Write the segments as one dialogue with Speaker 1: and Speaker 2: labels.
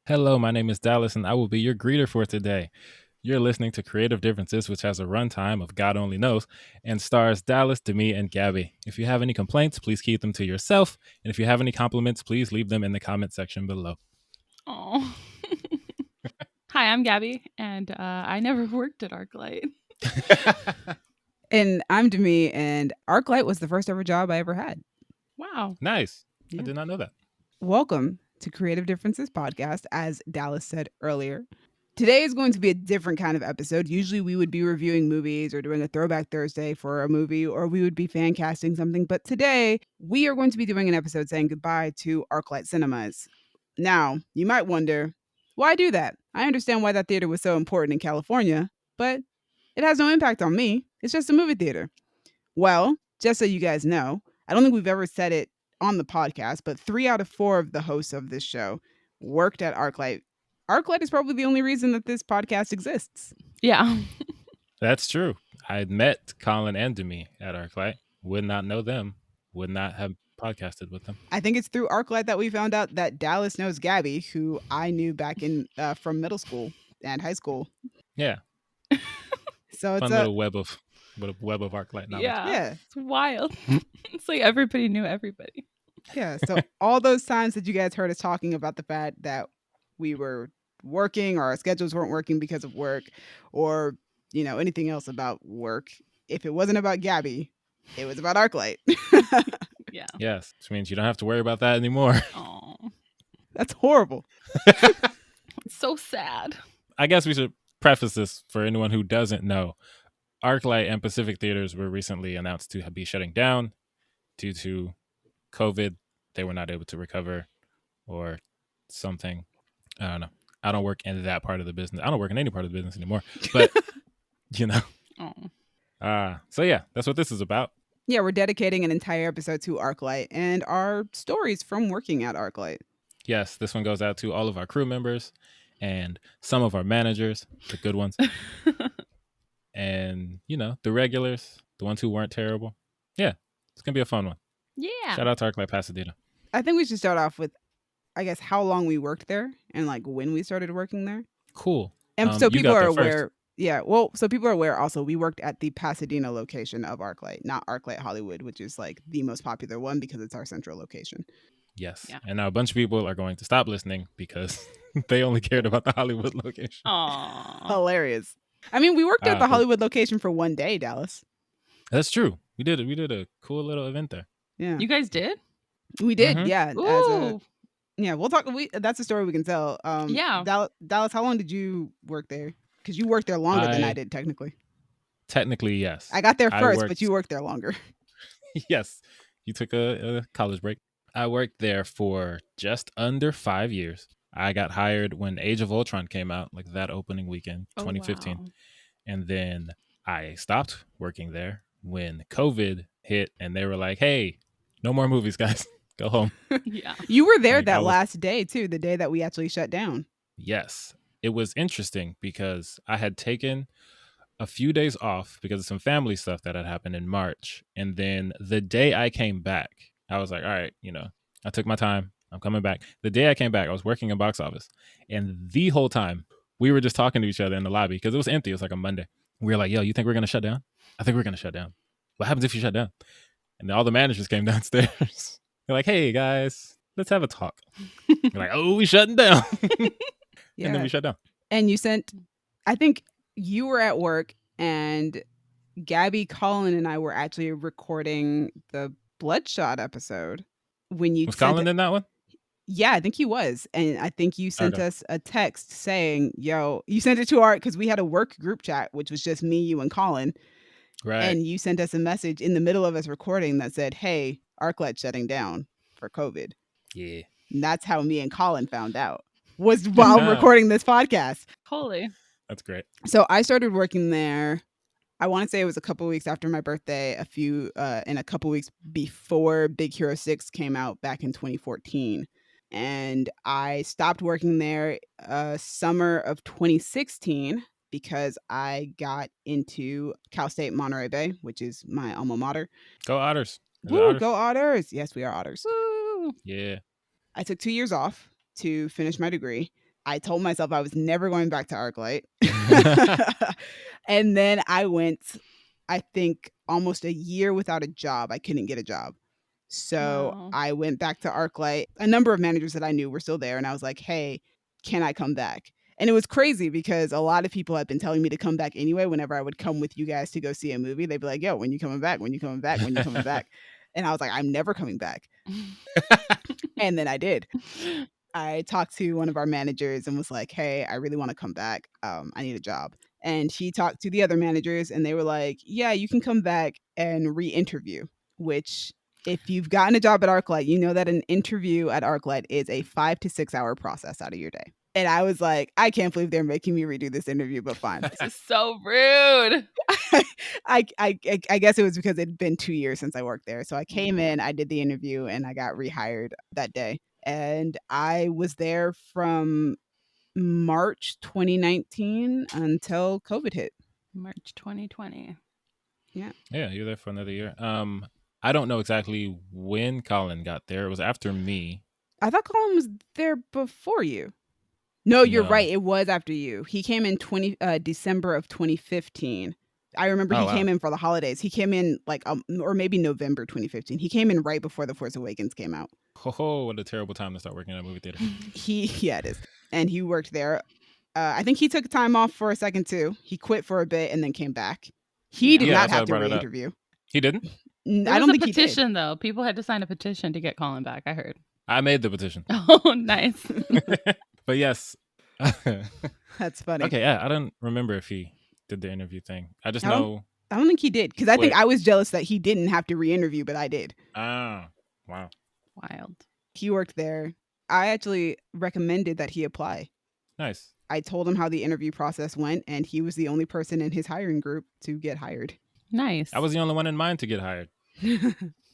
Speaker 1: Hello, my name is Dallas, and I will be your greeter for today. You're listening to Creative Differences, which has a runtime of God only knows, and stars Dallas, Demi, and Gabby. If you have any complaints, please keep them to yourself, and if you have any compliments, please leave them in the comment section below.
Speaker 2: Oh. Hi, I'm Gabby, and I never worked at ArcLight.
Speaker 3: And I'm Demi, and ArcLight was the first ever job I ever had.
Speaker 2: Wow.
Speaker 1: Nice.
Speaker 3: Yeah.
Speaker 1: I did not know that.
Speaker 3: Welcome to Creative Differences Podcast, as Dallas said earlier. Today is going to be a different kind of episode. Usually we would be reviewing movies or doing a Throwback Thursday for a movie, or we would be fan casting something. But today we are going to be doing an episode saying goodbye to ArcLight Cinemas. Now, you might wonder, why do that? I understand why that theater was so important in California, but it has no impact on me. It's just a movie theater. Well, just so you guys know, I don't think we've ever said it on the podcast, but 3 out of 4 of the hosts of this show worked at ArcLight. ArcLight is probably the only reason that this podcast exists.
Speaker 2: Yeah.
Speaker 1: That's true. I met Colin and Demi at ArcLight. Would not know them. Would not have podcasted with them.
Speaker 3: I think it's through ArcLight that we found out that Dallas knows Gabby, who I knew back in from middle school and high school.
Speaker 1: Yeah.
Speaker 3: So it's
Speaker 1: Fun little web of ArcLight knowledge.
Speaker 3: Yeah.
Speaker 2: It's wild. It's like everybody knew everybody.
Speaker 3: Yeah. So all those times that you guys heard us talking about the fact that we were working or our schedules weren't working because of work or, anything else about work, if it wasn't about Gabby, it was about ArcLight.
Speaker 2: Yeah.
Speaker 1: Yes, which means you don't have to worry about that anymore.
Speaker 2: Oh,
Speaker 3: That's horrible.
Speaker 2: it's so sad.
Speaker 1: I guess we should preface this for anyone who doesn't know. ArcLight and Pacific Theaters were recently announced to be shutting down due to COVID. They were not able to recover or something. I don't know. I don't work in that part of the business. I don't work in any part of the business anymore. But,
Speaker 2: Oh.
Speaker 1: So yeah, that's what this is about.
Speaker 3: Yeah, we're dedicating an entire episode to ArcLight and our stories from working at ArcLight.
Speaker 1: Yes, this one goes out to all of our crew members and some of our managers, the good ones. And, the regulars, the ones who weren't terrible. Yeah, it's going to be a fun one.
Speaker 2: Yeah.
Speaker 1: Shout out to ArcLight Pasadena.
Speaker 3: I think we should start off with, I guess, how long we worked there and like when we started working there.
Speaker 1: Cool.
Speaker 3: And so
Speaker 1: you
Speaker 3: people
Speaker 1: got
Speaker 3: are
Speaker 1: there
Speaker 3: aware.
Speaker 1: first.
Speaker 3: Yeah, well, so people are aware also we worked at the Pasadena location of ArcLight, not ArcLight Hollywood, which is like the most popular one because it's our central location.
Speaker 1: Yes.
Speaker 2: Yeah.
Speaker 1: And now a bunch of people are going to stop listening because they only cared about the Hollywood location.
Speaker 2: Aw.
Speaker 3: Hilarious. I mean, we worked at the
Speaker 1: but-
Speaker 3: Hollywood location for one day, Dallas.
Speaker 1: That's true. We did a cool little event there.
Speaker 3: Yeah,
Speaker 2: You guys did?
Speaker 3: we did.
Speaker 1: Mhm.
Speaker 3: Yeah,
Speaker 2: Ooh.
Speaker 3: yeah. We'll talk. That's a story we can tell.
Speaker 2: Yeah.
Speaker 3: Dallas, how long did you work there? Because you worked there longer than I did, technically.
Speaker 1: Technically, yes.
Speaker 3: I got there
Speaker 1: I
Speaker 3: first,
Speaker 1: worked-
Speaker 3: but you worked there longer.
Speaker 1: Yes. You took a college break. I worked there for just under 5 years. I got hired when Age of Ultron came out, like that opening weekend,
Speaker 2: Oh,
Speaker 1: 2015.
Speaker 2: wow.
Speaker 1: And then I stopped working there when COVID hit and they were like, hey, no more movies, guys. Go home.
Speaker 2: Yeah.
Speaker 3: You were there
Speaker 1: Like,
Speaker 3: that
Speaker 1: I was-
Speaker 3: last day too, the day that we actually shut down.
Speaker 1: Yes. It was interesting because I had taken a few days off because of some family stuff that had happened in March. And then the day I came back, I was like, all right, I took my time. I'm coming back. The day I came back, I was working in box office. And the whole time we were just talking to each other in the lobby because it was empty. It was like a Monday. We were like, yo, you think we're going to shut down? I think we're going to shut down. What happens if you shut down? And then all the managers came downstairs. They're like, hey, guys, let's have a talk. We're like, oh, we shutting down.
Speaker 3: Yeah.
Speaker 1: And then we shut down.
Speaker 3: And you sent, I think you were at work and Gabby, Colin, and I were actually recording the Bloodshot episode when you
Speaker 1: Was
Speaker 3: sent
Speaker 1: Colin in that one?
Speaker 3: Yeah, I think he was. And I think you sent
Speaker 1: Okay.
Speaker 3: us a text saying, yo, you sent it to our, because we had a work group chat, which was just me, you, and Colin.
Speaker 1: Right.
Speaker 3: And you sent us a message in the middle of us recording that said, hey, ArcLight shutting down for COVID.
Speaker 1: Yeah.
Speaker 3: And that's how me and Colin found out, was while
Speaker 1: Yeah.
Speaker 3: recording this podcast.
Speaker 2: Holy.
Speaker 1: That's great.
Speaker 3: So I started working there. I want to say it was a couple weeks after my birthday, in a couple weeks before Big Hero 6 came out back in 2014. And I stopped working there summer of 2016 because I got into Cal State Monterey Bay, which is my alma mater.
Speaker 1: Go Otters. Is it
Speaker 3: Woo,
Speaker 1: Otters?
Speaker 3: go Otters. Yes, we are Otters.
Speaker 2: Woo.
Speaker 1: Yeah.
Speaker 3: I took 2 years off to finish my degree. I told myself I was never going back to ArcLight. And then I went, I think, almost a year without a job. I couldn't get a job. So
Speaker 2: Wow.
Speaker 3: I went back to ArcLight. A number of managers that I knew were still there. And I was like, hey, can I come back? And it was crazy because a lot of people had been telling me to come back anyway. Whenever I would come with you guys to go see a movie, they'd be like, yo, when you coming back? When you coming back? When you coming back? And I was like, I'm never coming back. And then I did. I talked to one of our managers and was like, hey, I really want to come back. I need a job. And she talked to the other managers and they were like, yeah, you can come back and re-interview, which if you've gotten a job at ArcLight, you know that an interview at ArcLight is a 5 to 6 hour process out of your day. And I was like, I can't believe they're making me redo this interview, but fine.
Speaker 2: This is so rude.
Speaker 3: I guess it was because it'd been 2 years since I worked there. So I came in, I did the interview, and I got rehired that day. And I was there from March 2019 until COVID hit.
Speaker 2: March 2020.
Speaker 1: Yeah, you were there for another year. I don't know exactly when Colin got there. It was after me.
Speaker 3: I thought Colin was there before you. No, you're
Speaker 1: No.
Speaker 3: right. It was after you. He came in December of 2015. I remember he came in for the holidays. He came in like or maybe November 2015. He came in right before The Force Awakens came out.
Speaker 1: Oh, what a terrible time to start working at a movie theater.
Speaker 3: Yeah, it is. And he worked there. I think he took time off for a second too. He quit for a bit and then came back. He did not have to re-interview.
Speaker 1: He didn't?
Speaker 3: I don't think he did.
Speaker 2: Petition though. People had to sign a petition to get Colin back, I heard.
Speaker 1: I made the petition.
Speaker 2: Oh, nice.
Speaker 1: But yes.
Speaker 3: That's funny.
Speaker 1: Okay, yeah, I don't remember if he did the interview thing. I just know.
Speaker 3: I don't think he did because I think I was jealous that he didn't have to re-interview, but I did.
Speaker 1: Ah, wow.
Speaker 2: Wild.
Speaker 3: He worked there. I actually recommended that he apply.
Speaker 1: Nice.
Speaker 3: I told him how the interview process went, and he was the only person in his hiring group to get hired.
Speaker 2: Nice.
Speaker 1: I was the only one in mind to get hired.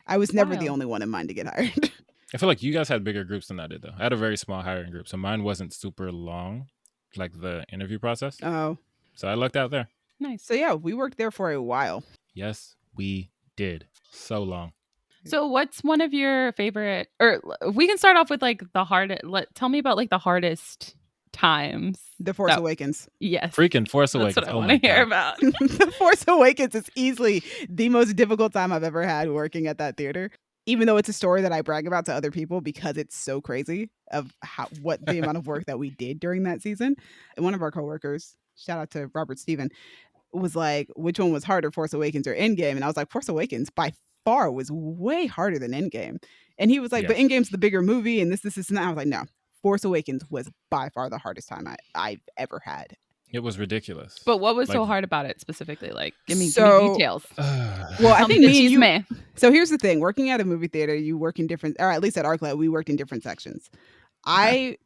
Speaker 3: I was never the only one in mind to get hired.
Speaker 1: I feel like you guys had bigger groups than I did, though. I had a very small hiring group, so mine wasn't super long, like the interview process.
Speaker 3: Oh.
Speaker 1: So I lucked out there.
Speaker 2: Nice.
Speaker 3: So yeah, we worked there for a while.
Speaker 1: Yes, we did. So long.
Speaker 2: So what's one of your favorite, or we can start off with like the hardest, tell me about like the hardest times.
Speaker 3: The Force Awakens.
Speaker 2: Yes.
Speaker 1: Freaking Force Awakens.
Speaker 2: That's what I want to hear about.
Speaker 3: The Force Awakens is easily the most difficult time I've ever had working at that theater. Even though it's a story that I brag about to other people because it's so crazy of what the amount of work that we did during that season. And one of our coworkers, shout out to Robert Steven, was like, which one was harder, Force Awakens or Endgame? And I was like, Force Awakens by far was way harder than Endgame. And he was like, but Endgame's the bigger movie and this, and that. I was like, no, Force Awakens was by far the hardest time I've ever had.
Speaker 1: It was ridiculous.
Speaker 2: But what was so hard about it specifically? Like, give me details.
Speaker 3: Well, I think me and you. So here's the thing: working at a movie theater, you work in different, or at least at ArcLight, we worked in different sections. I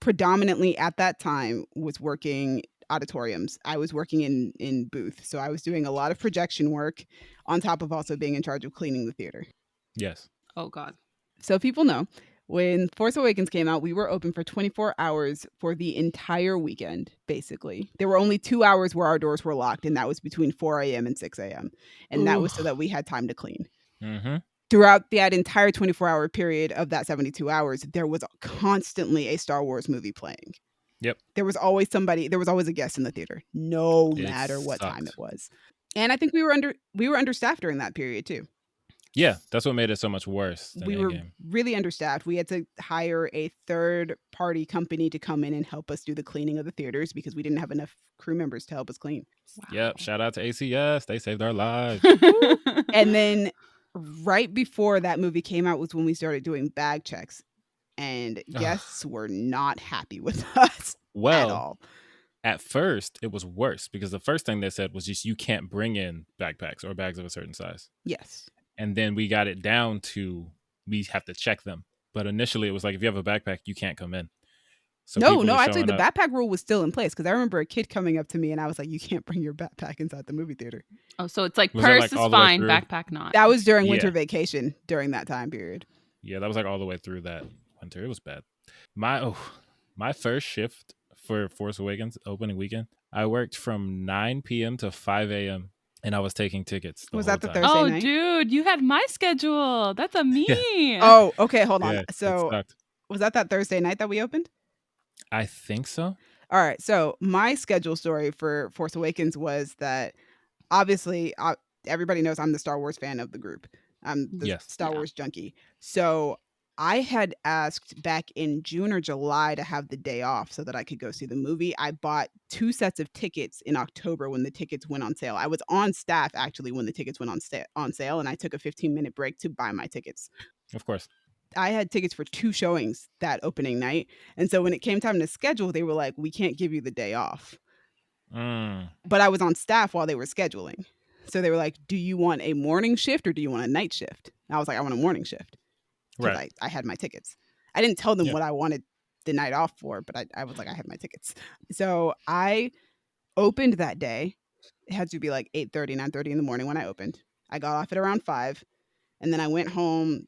Speaker 3: predominantly at that time was working auditoriums. I was working in booth, so I was doing a lot of projection work on top of also being in charge of cleaning the theater.
Speaker 1: Yes.
Speaker 2: Oh God.
Speaker 3: So people know. When Force Awakens came out, we were open for 24 hours for the entire weekend, basically. There were only 2 hours where our doors were locked, and that was between 4 a.m. and 6 a.m. And that was so that we had time to clean.
Speaker 1: Mm-hmm.
Speaker 3: Throughout that entire 24-hour period of that 72 hours, there was constantly a Star Wars movie playing.
Speaker 1: Yep.
Speaker 3: There was always a guest in the theater, no matter what time it was. And I think we were understaffed during that period, too.
Speaker 1: Yeah, that's what made it so much worse.
Speaker 3: We were really understaffed. We had to hire a third-party company to come in and help us do the cleaning of the theaters because we didn't have enough crew members to help us clean.
Speaker 1: Wow. Yep, shout out to ACS. They saved our lives.
Speaker 3: And then right before that movie came out was when we started doing bag checks. And guests were not happy with us at all.
Speaker 1: At first, it was worse because the first thing they said was just you can't bring in backpacks or bags of a certain size.
Speaker 3: Yes.
Speaker 1: And then we got it down to we have to check them. But initially it was like, if you have a backpack, you can't come in. So
Speaker 3: no, actually the backpack rule was still in place because I remember a kid coming up to me and I was like, you can't bring your backpack inside the movie theater.
Speaker 2: Oh, so it's like purse is fine, backpack not.
Speaker 3: That was during winter vacation during that time period.
Speaker 1: Yeah, that was like all the way through that winter. It was bad. My first shift for Force Awakens opening weekend, I worked from 9 p.m. to 5 a.m. and I was taking tickets.
Speaker 3: Was that the
Speaker 1: time.
Speaker 3: Thursday night?
Speaker 2: Dude, you had my schedule. That's a me.
Speaker 3: Yeah. Oh, okay. Hold on.
Speaker 1: Yeah,
Speaker 3: so was that Thursday night that we opened?
Speaker 1: I think so.
Speaker 3: All right. So my schedule story for Force Awakens was that obviously everybody knows I'm the Star Wars fan of the group. I'm the
Speaker 1: Yes.
Speaker 3: Star
Speaker 2: Yeah.
Speaker 3: Wars junkie. So I had asked back in June or July to have the day off so that I could go see the movie. I bought 2 sets of tickets in October when the tickets went on sale. I was on staff actually when the tickets went on sale, and I took a 15-minute break to buy my tickets.
Speaker 1: Of course.
Speaker 3: I had tickets for 2 showings that opening night. And so when it came time to schedule, they were like, "We can't give you the day off."
Speaker 1: Mm,
Speaker 3: But I was on staff while they were scheduling. So they were like, "Do you want a morning shift or do you want a night shift?" And I was like, "I want a morning shift," because
Speaker 1: right.
Speaker 3: I had my tickets. I didn't tell them
Speaker 1: Yeah.
Speaker 3: what I wanted the night off for, but I was like, I had my tickets. So I opened that day. It had to be like 8:30, 9:30 in the morning when I opened. I got off at around 5. And then I went home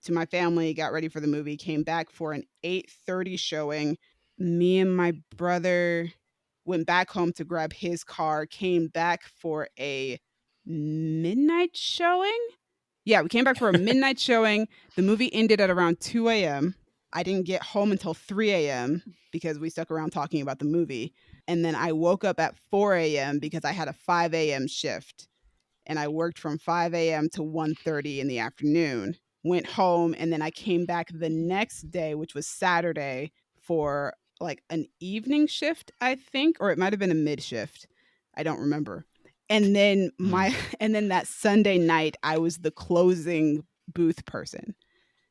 Speaker 3: to my family, got ready for the movie, came back for an 8:30 showing. Me and my brother went back home to grab his car, came back for a midnight showing. Yeah, we came back for a midnight showing. The movie ended at around 2 a.m. I didn't get home until 3 a.m. because we stuck around talking about the movie. And then I woke up at 4 a.m. because I had a 5 a.m. shift, and I worked from 5 a.m. to 1:30 in the afternoon. Went home, and then I came back the next day, which was Saturday, for like an evening shift, I think, or it might have been a mid shift. I don't remember. And then
Speaker 1: Mm,
Speaker 3: and then that Sunday night, I was the closing booth person.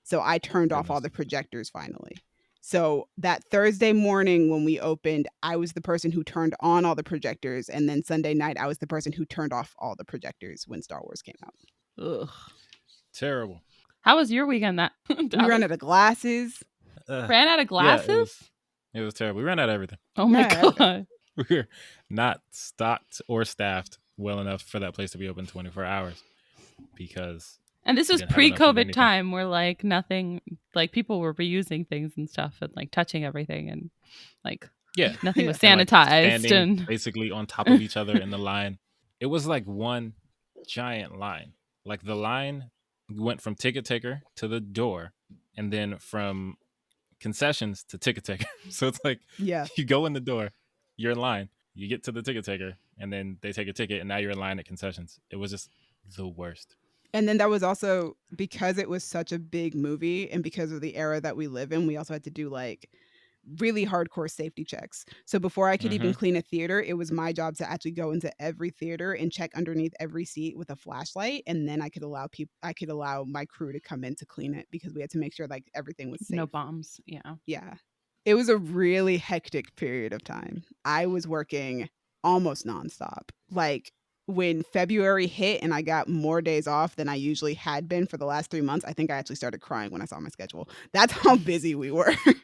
Speaker 3: So I turned off all
Speaker 1: goodness.
Speaker 3: the projectors finally. So that Thursday morning when we opened, I was the person who turned on all the projectors. And then Sunday night, I was the person who turned off all the projectors when Star Wars came out.
Speaker 2: Ugh.
Speaker 1: Terrible.
Speaker 2: How was your weekend? That
Speaker 3: We ran
Speaker 2: Dallas?
Speaker 3: out of glasses.
Speaker 2: Ran out of
Speaker 1: Yeah,
Speaker 2: glasses?
Speaker 1: it was terrible. We ran out of everything.
Speaker 2: Oh my
Speaker 3: Yeah,
Speaker 2: god.
Speaker 1: We were not stocked or staffed well enough for that place to be open 24 hours because
Speaker 2: And this
Speaker 1: we
Speaker 2: was
Speaker 1: didn't have enough of
Speaker 2: pre-COVID
Speaker 1: anything.
Speaker 2: time where like nothing, like people were reusing things and stuff and like touching everything and like
Speaker 1: Yeah.
Speaker 2: nothing
Speaker 3: yeah.
Speaker 2: was
Speaker 1: And like
Speaker 2: sanitized
Speaker 1: standing
Speaker 2: and
Speaker 1: basically on top of each other in the line. It was like one giant line. Like the line went from ticket taker to the door and then from concessions to ticket taker. So it's like
Speaker 3: Yeah.
Speaker 1: you go in the door, you're in line, you get to the ticket taker, and then they take a ticket, and now you're in line at concessions. It was just the worst.
Speaker 3: And then that was also because it was such a big movie and because of the era that we live in, we also had to do like really hardcore safety checks. So before I could even
Speaker 1: Mm-hmm.
Speaker 3: clean a theater, it was my job to actually go into every theater and check underneath every seat with a flashlight, and then I could allow my crew to come in to clean it because we had to make sure like everything was
Speaker 2: no
Speaker 3: safe.
Speaker 2: bombs. Yeah.
Speaker 3: Yeah. It was a really hectic period of time. I was working almost nonstop. Like when February hit and I got more days off than I usually had been for the last 3 months, I think I actually started crying when I saw my schedule. That's how busy we were.
Speaker 1: Goodness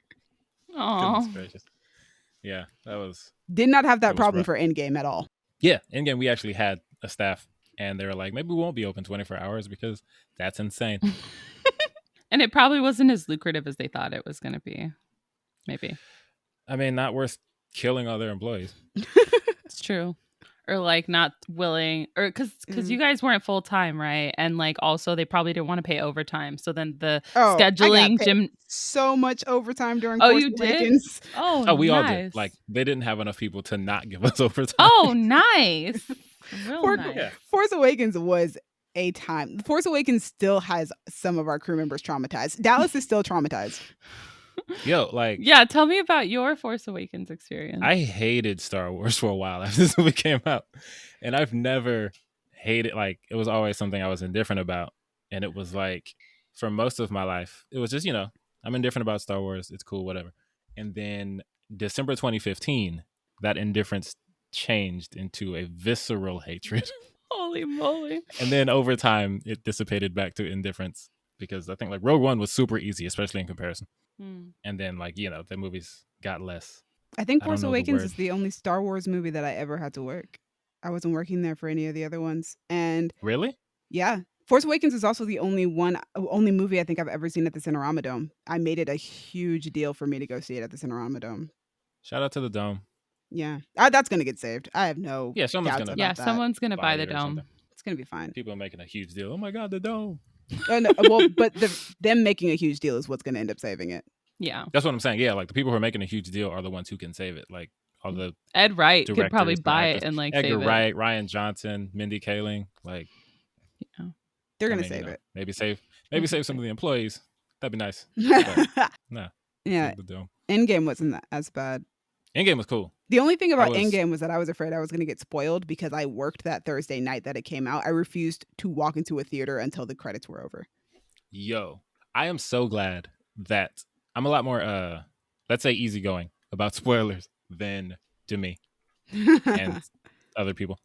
Speaker 2: Oh.
Speaker 1: gracious. Yeah,
Speaker 3: Did not have
Speaker 1: that
Speaker 3: that
Speaker 1: was
Speaker 3: problem
Speaker 1: rough.
Speaker 3: for Endgame at all.
Speaker 1: Yeah, in game we actually had a staff, and they were like, maybe we won't be open 24 hours because that's insane.
Speaker 2: And it probably wasn't as lucrative as they thought it was going to be. Maybe.
Speaker 1: I mean, not worth killing all their employees.
Speaker 2: It's true. Or like not willing or cuz you
Speaker 3: Mm.
Speaker 2: guys weren't full time, right? And like also they probably didn't want to pay overtime. So then the
Speaker 3: Oh, I got
Speaker 2: scheduling
Speaker 3: paid
Speaker 2: gym.
Speaker 3: so much overtime during
Speaker 2: Oh,
Speaker 3: Force
Speaker 2: you did?
Speaker 3: Awakens.
Speaker 2: Oh,
Speaker 1: Oh, we all did. Like
Speaker 2: nice.
Speaker 1: they didn't have enough people to not give us overtime.
Speaker 2: Oh, nice. Real
Speaker 3: For-
Speaker 2: nice.
Speaker 1: Yeah.
Speaker 3: Force Awakens was a time. Force Awakens still has some of our crew members traumatized. Dallas is still traumatized.
Speaker 1: Yo, like
Speaker 2: Yeah, tell me about your Force Awakens experience.
Speaker 1: I hated Star Wars for a while after this movie came out. And I've never hated like it was always something I was indifferent about. And it was like for most of my life, it was just, I'm indifferent about Star Wars. It's cool, whatever. And then December 2015, that indifference changed into a visceral hatred.
Speaker 2: Holy moly.
Speaker 1: And then over time it dissipated back to indifference because I think like Rogue One was super easy, especially in comparison.
Speaker 2: Hmm.
Speaker 1: And then like, the movies got less.
Speaker 3: I think
Speaker 1: I don't
Speaker 3: Force
Speaker 1: know the
Speaker 3: Awakens
Speaker 1: word.
Speaker 3: is the only Star Wars movie that I ever had to work. I wasn't working there for any of the other ones. And
Speaker 1: Really?
Speaker 3: yeah, Force Awakens is also the only movie I think I've ever seen at the Cinerama Dome. I made it a huge deal for me to go see it at the Cinerama Dome.
Speaker 1: Shout out to the Dome.
Speaker 3: Yeah, that's going to get saved. I have no
Speaker 1: Yeah, someone's
Speaker 3: doubts
Speaker 1: gonna
Speaker 2: Yeah,
Speaker 3: about that.
Speaker 2: someone's going to buy
Speaker 1: buy
Speaker 2: the
Speaker 1: it or
Speaker 2: dome.
Speaker 1: something.
Speaker 3: It's going to be fine.
Speaker 1: People are making a huge deal. Oh my god, the Dome.
Speaker 3: Oh, no, well, but them making a huge deal is what's going to end up saving it.
Speaker 2: Yeah.
Speaker 1: That's what I'm saying. Yeah, like the people who are making a huge deal are the ones who can save it. Like all the
Speaker 2: Ed Wright could probably
Speaker 1: directors and
Speaker 2: buy
Speaker 1: actors,
Speaker 2: it and like
Speaker 1: Edgar
Speaker 2: save
Speaker 1: Wright, Ryan Johnson, Mindy Kaling. Like,
Speaker 2: it.
Speaker 3: They're
Speaker 1: I
Speaker 3: gonna
Speaker 1: mean,
Speaker 3: save it.
Speaker 1: maybe save some of the employees. That'd be nice.
Speaker 3: Yeah.
Speaker 1: But nah,
Speaker 3: Yeah.
Speaker 1: save the deal.
Speaker 3: Endgame wasn't as bad.
Speaker 1: Endgame was cool.
Speaker 3: The only thing about
Speaker 1: was-
Speaker 3: Endgame was that I was afraid I was going to get spoiled because I worked that Thursday night that it came out. I refused to walk into a theater until the credits were over.
Speaker 1: Yo, I am so glad that I'm a lot more let's say easygoing about spoilers than Demi and other people.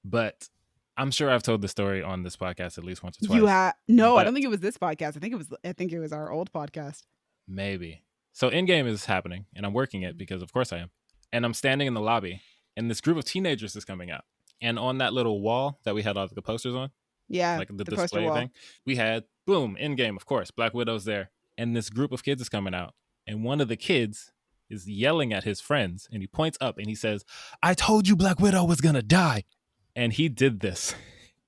Speaker 1: But I'm sure I've told the story on this podcast at least once or twice.
Speaker 3: You have no, I
Speaker 1: But-
Speaker 3: don't think it was this podcast. I think it was our old podcast.
Speaker 1: Maybe. So Endgame is happening, and I'm working it because of course I am. And I'm standing in the lobby, and this group of teenagers is coming out. And on that little wall that we had all the posters on,
Speaker 3: Yeah,
Speaker 1: like the
Speaker 3: poster
Speaker 1: display
Speaker 3: wall.
Speaker 1: thing, we had boom, Endgame, of course, Black Widow's there. And this group of kids is coming out, and one of the kids is yelling at his friends, and he points up and he says, "I told you Black Widow was gonna die." And he did this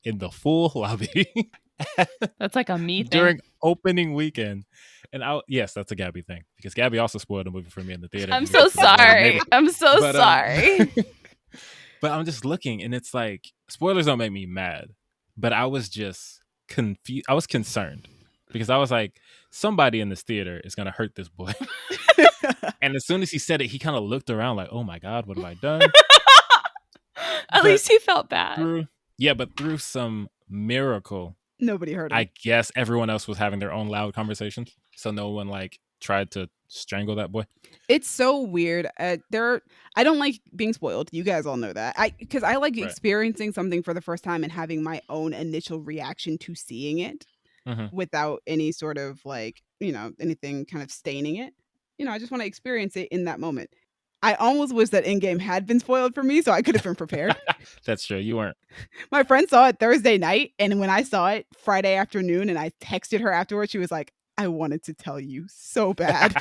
Speaker 1: in the full lobby
Speaker 2: That's like a me thing.
Speaker 1: during opening weekend. And yes, that's a Gabby thing because Gabby also spoiled a movie for me in the theater.
Speaker 2: I'm so sorry. I'm so
Speaker 1: But,
Speaker 2: sorry.
Speaker 1: But I'm just looking, and it's like spoilers don't make me mad, but I was just confused. I was concerned because I was like, somebody in this theater is gonna hurt this boy. And as soon as he said it, he kind of looked around like, "Oh my God, what have I done?"
Speaker 2: At
Speaker 1: But
Speaker 2: least he felt bad.
Speaker 1: But through some miracle,
Speaker 3: Nobody heard him.
Speaker 1: I guess everyone else was having their own loud conversations, so no one like tried to strangle that boy.
Speaker 3: It's so weird. I don't like being spoiled. You guys all know that. Because I like
Speaker 1: Right.
Speaker 3: experiencing something for the first time and having my own initial reaction to seeing it
Speaker 1: Mhm.
Speaker 3: without any sort of like, anything kind of staining it. I just want to experience it in that moment. I almost wish that Endgame had been spoiled for me so I could have been prepared.
Speaker 1: That's true. You weren't.
Speaker 3: My friend saw it Thursday night, and when I saw it Friday afternoon and I texted her afterwards, she was like, "I wanted to tell you so bad."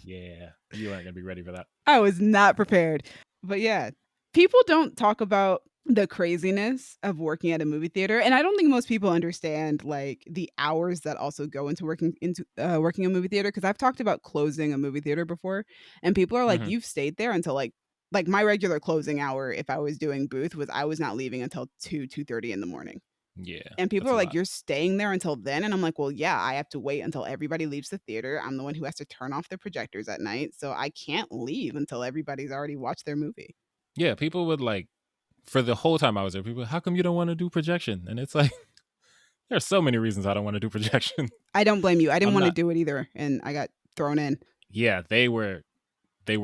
Speaker 1: Yeah, you weren't gonna be ready for that.
Speaker 3: I was not prepared. But yeah, people don't talk about the craziness of working at a movie theater, and I don't think most people understand like the hours that also go into working a movie theater, because I've talked about closing a movie theater before, and people are like,
Speaker 1: Mhm.
Speaker 3: "You've stayed there until like my regular closing hour if I was doing booth was I was not leaving until 2:30 in the morning."
Speaker 1: Yeah,
Speaker 3: And people
Speaker 1: that's
Speaker 3: are
Speaker 1: a
Speaker 3: like,
Speaker 1: lot.
Speaker 3: "You're staying there until then?" And I'm like, "Well, yeah, I have to wait until everybody leaves the theater. I'm the one who has to turn off the projectors at night, so I can't leave until everybody's already watched their movie."
Speaker 1: Yeah, people would like for the whole time I was there. People, how come you don't want to do projection? And it's like there's so many reasons I don't want to do projection.
Speaker 3: I don't blame you. I didn't
Speaker 1: I'm
Speaker 3: want to
Speaker 1: not-
Speaker 3: do it either, and I got thrown in.
Speaker 1: Yeah, they were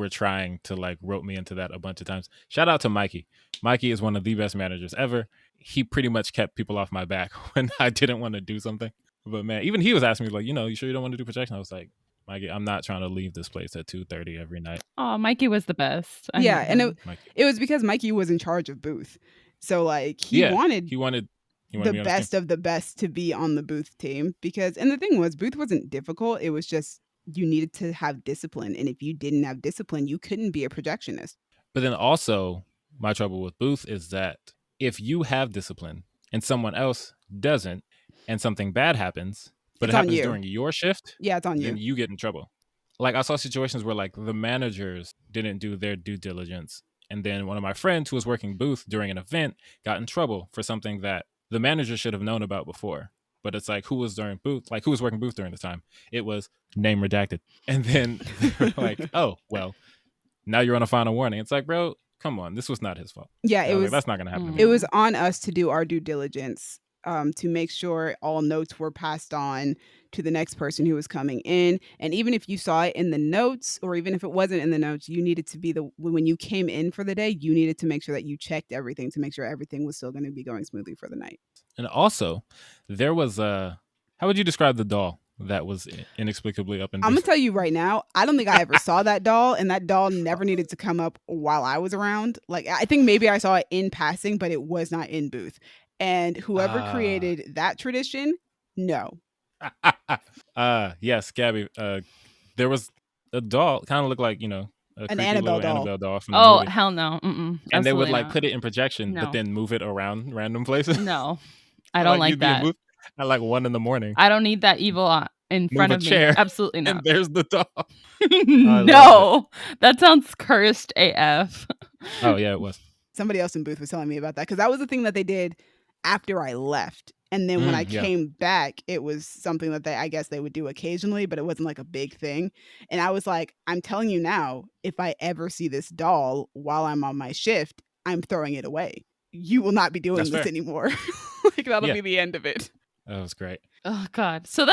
Speaker 1: trying to like rope me into that a bunch of times. Shout out to Mikey. Mikey is one of the best managers ever. He pretty much kept people off my back when I didn't want to do something. But man, even he was asking me like, you sure you don't want to do projection? I was like, Mikey, I'm not trying to leave this place at 2:30 every night.
Speaker 2: Oh, Mikey was the best. I
Speaker 3: Yeah,
Speaker 2: met
Speaker 3: and
Speaker 2: him.
Speaker 1: Mikey.
Speaker 3: it was because Mikey was in charge of booth, so like he
Speaker 1: Yeah,
Speaker 3: wanted
Speaker 1: He wanted
Speaker 3: the
Speaker 1: me on his team.
Speaker 3: best of the best to be on the booth team, because and the thing was booth wasn't difficult. It was just you needed to have discipline, and if you didn't have discipline, you couldn't be a projectionist.
Speaker 1: But then also, my trouble with booth is that if you have discipline and someone else doesn't, and something bad happens, but
Speaker 3: It's
Speaker 1: it
Speaker 3: on
Speaker 1: happens
Speaker 3: you.
Speaker 1: during your shift,
Speaker 3: Yeah, it's on
Speaker 1: then
Speaker 3: you.
Speaker 1: you get in trouble. Like I saw situations where like the managers didn't do their due diligence, and then one of my friends who was working booth during an event got in trouble for something that the manager should have known about before. But it's like who was working booth during the time? It was name redacted. And then they were like, "Oh, well, now you're on a final warning." It's like, bro, come on, this was not his fault.
Speaker 3: Yeah,
Speaker 1: I
Speaker 3: it
Speaker 1: was like,
Speaker 3: was
Speaker 1: that's not gonna happen to me.
Speaker 3: it was on us to do our due diligence, to make sure all notes were passed on to the next person who was coming in. And even if you saw it in the notes, or even if it wasn't in the notes, you needed to be when you came in for the day, you needed to make sure that you checked everything to make sure everything was still going to be going smoothly for the night.
Speaker 1: And also, there was how would you describe the doll that was inexplicably up in
Speaker 3: I'm gonna
Speaker 1: booth?
Speaker 3: tell you right now, I don't think I ever saw that doll, and that doll never needed to come up while I was around. Like I think maybe I saw it in passing, but it was not in booth. And whoever
Speaker 1: Ah.
Speaker 3: created that tradition, no.
Speaker 1: Yes, Gabby. There was a doll, kind of looked like a
Speaker 3: An
Speaker 1: creepy
Speaker 3: Annabelle
Speaker 1: little
Speaker 3: doll.
Speaker 1: Annabelle doll from the
Speaker 2: Oh,
Speaker 1: movie.
Speaker 2: hell no. Mm-mm.
Speaker 1: And they would
Speaker 2: Absolutely
Speaker 1: like
Speaker 2: not.
Speaker 1: put it in projection,
Speaker 2: No.
Speaker 1: but then move it around random places.
Speaker 2: No, I don't like
Speaker 1: you'd be in
Speaker 2: that.
Speaker 1: booth at like 1 a.m.
Speaker 2: I don't need that evil in
Speaker 1: move
Speaker 2: front
Speaker 1: a
Speaker 2: of me.
Speaker 1: chair,
Speaker 2: Absolutely
Speaker 1: and
Speaker 2: not.
Speaker 1: there's the doll.
Speaker 2: No, that sounds cursed AF.
Speaker 1: Oh yeah, it was.
Speaker 3: Somebody else in booth was telling me about that because that was the thing that they did after I left. And then when I
Speaker 1: Yeah.
Speaker 3: came back, it was something that I guess they would do occasionally, but it wasn't like a big thing. And I was like, I'm telling you now, if I ever see this doll while I'm on my shift, I'm throwing it away. You will not be doing
Speaker 1: That's
Speaker 3: this
Speaker 1: fair.
Speaker 3: anymore. Like that'll
Speaker 1: Yeah.
Speaker 3: be the end of it.
Speaker 1: That was great.
Speaker 2: Oh God. So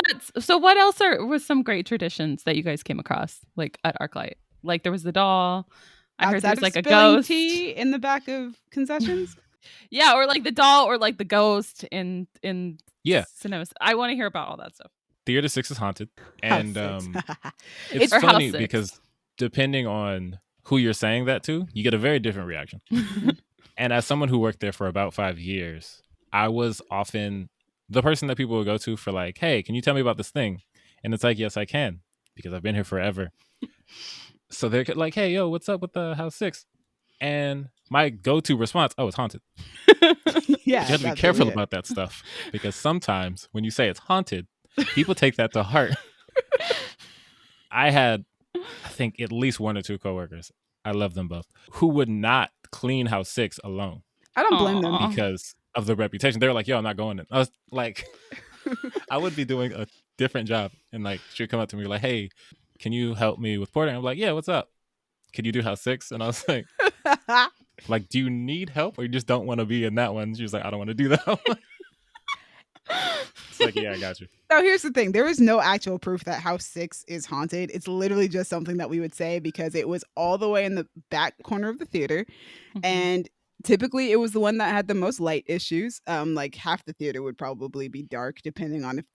Speaker 2: what else was some great traditions that you guys came across like at ArcLight? Like there was the doll. I heard
Speaker 3: Outside
Speaker 2: there's
Speaker 3: of
Speaker 2: like a
Speaker 3: spilling
Speaker 2: ghost.
Speaker 3: tea in the back of concessions.
Speaker 2: Yeah, or like the doll or like the ghost in
Speaker 1: Yeah.
Speaker 2: cinemas. I want to hear about all that stuff.
Speaker 1: Theater 6 is haunted.
Speaker 3: House
Speaker 1: And
Speaker 3: six.
Speaker 1: it's
Speaker 2: Or House
Speaker 1: funny
Speaker 2: 6.
Speaker 1: because depending on who you're saying that to, you get a very different reaction. And as someone who worked there for about 5 years, I was often the person that people would go to for like, hey, can you tell me about this thing? And it's like, yes, I can, because I've been here forever. So they're like, hey, yo, what's up with the House 6? And my go-to response, oh, it's haunted.
Speaker 3: Yeah,
Speaker 1: You have to be
Speaker 3: that's
Speaker 1: careful
Speaker 3: it.
Speaker 1: about that stuff, because sometimes when you say it's haunted, people take that to heart. I had, I think, at least one or two coworkers, I love them both, who would not clean House 6 alone
Speaker 3: I don't blame them.
Speaker 2: Aw.
Speaker 1: because of the reputation. They were like, yo, I'm not going in. I was like, I would be doing a different job. And like, she'd come up to me like, hey, can you help me with Porter? And I'm like, yeah, what's up? Could you do House 6? And I was like, do you need help or you just don't want to be in that one? She was like, I don't want to do that one. It's like, yeah, I got you.
Speaker 3: Now, here's the thing. There is no actual proof that House 6 is haunted. It's literally just something that we would say because it was all the way in the back corner of the theater.
Speaker 2: Mhm.
Speaker 3: And typically it was the one that had the most light issues. Like half the theater would probably be dark, depending on if,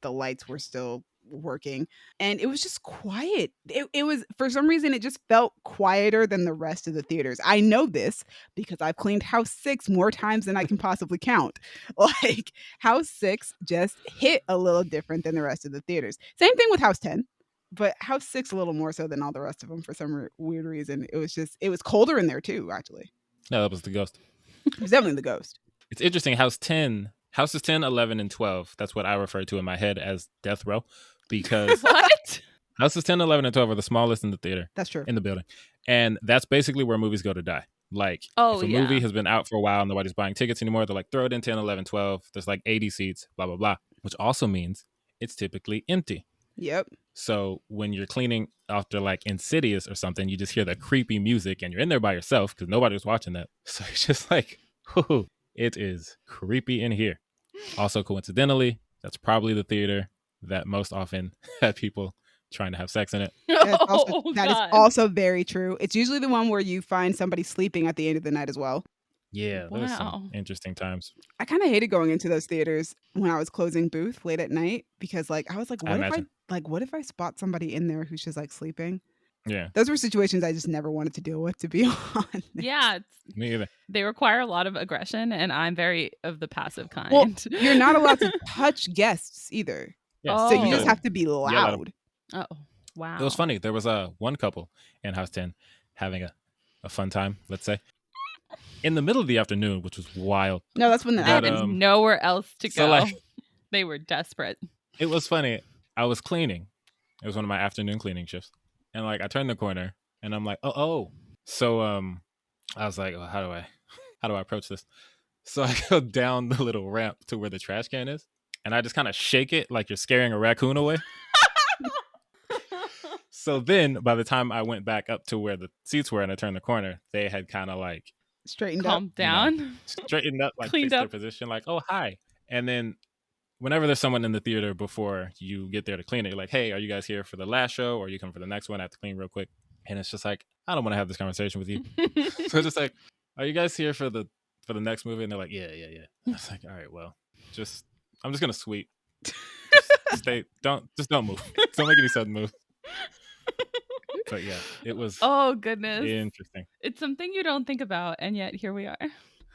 Speaker 3: the lights were still working. And it was just quiet. It was, for some reason, it just felt quieter than the rest of the theaters. I know this because I've cleaned House 6 more times than I can possibly count. Like, House 6 just hit a little different than the rest of the theaters. Same thing with House 10. But House 6 a little more so than all the rest of them for some weird reason. It was colder in there too, actually.
Speaker 1: No, that was the ghost.
Speaker 3: It was definitely the ghost.
Speaker 1: It's interesting. Houses 10, 11, and 12. That's what I refer to in my head as death row, because
Speaker 2: What?
Speaker 1: houses 10, 11, and 12 are the smallest in the theater,
Speaker 3: That's true.
Speaker 1: in the building. And that's basically where movies go to die. Like,
Speaker 2: Oh,
Speaker 1: if a
Speaker 2: yeah.
Speaker 1: movie has been out for a while and nobody's buying tickets anymore, they're like, throw it in 10, 11, 12. There's like 80 seats, blah, blah, blah, which also means it's typically empty.
Speaker 3: Yep.
Speaker 1: So when you're cleaning after like Insidious or something, you just hear that creepy music and you're in there by yourself because nobody was watching that. So it's just like, whoo, it is creepy in here. Also, coincidentally, that's probably the theater that most often had people trying to have sex in it.
Speaker 3: That is also,
Speaker 2: Oh,
Speaker 3: that is
Speaker 2: God.
Speaker 3: also very true. It's usually the one where you find somebody sleeping at the end of the night as well.
Speaker 1: Yeah, there's
Speaker 2: Wow.
Speaker 1: some interesting times.
Speaker 3: I kind of hated going into those theaters when I was closing booth late at night because I was like,
Speaker 1: I imagine.
Speaker 3: what if I spot somebody in there who's just like sleeping?
Speaker 1: Yeah,
Speaker 3: Those were situations I just never wanted to deal with, to be honest.
Speaker 2: Yeah,
Speaker 1: me either.
Speaker 2: they require a lot of aggression, and I'm very of the passive kind.
Speaker 3: Well, you're not allowed to touch guests either.
Speaker 1: Yeah,
Speaker 2: Oh.
Speaker 3: So you just
Speaker 1: gotta
Speaker 3: have to be
Speaker 1: yell at 'em.
Speaker 3: loud.
Speaker 2: Oh, wow.
Speaker 1: It was funny. There was one couple in House 10 having a fun time, let's say, in the middle of the afternoon, which was wild.
Speaker 3: No, that's when
Speaker 2: They
Speaker 3: that
Speaker 1: But,
Speaker 2: had nowhere else to
Speaker 1: so,
Speaker 2: go.
Speaker 1: like-
Speaker 2: They were desperate.
Speaker 1: It was funny. I was cleaning. It was one of my afternoon cleaning shifts. And like I turned the corner and I'm like, oh. So I was like, how do I approach this? So I go down the little ramp to where the trash can is, and I just kind of shake it like you're scaring a raccoon away. So then by the time I went back up to where the seats were and I turned the corner, they had kind of like
Speaker 3: straightened up.
Speaker 2: Calm down.
Speaker 1: straightened up, like
Speaker 2: Cleaned
Speaker 1: fixed their
Speaker 2: up.
Speaker 1: position, like, oh, hi. And then whenever there's someone in the theater before you get there to clean it, you're like, hey, are you guys here for the last show or are you coming for the next one? I have to clean real quick. And it's just like, I don't want to have this conversation with you. So it's just like, are you guys here for the next movie? And they're like, yeah. I was like, all right, well, I'm just gonna sweep. Just don't move. Don't make any sudden moves. But yeah, it was
Speaker 2: Oh, goodness.
Speaker 1: interesting.
Speaker 2: It's something you don't think about, and yet here we are.
Speaker 1: It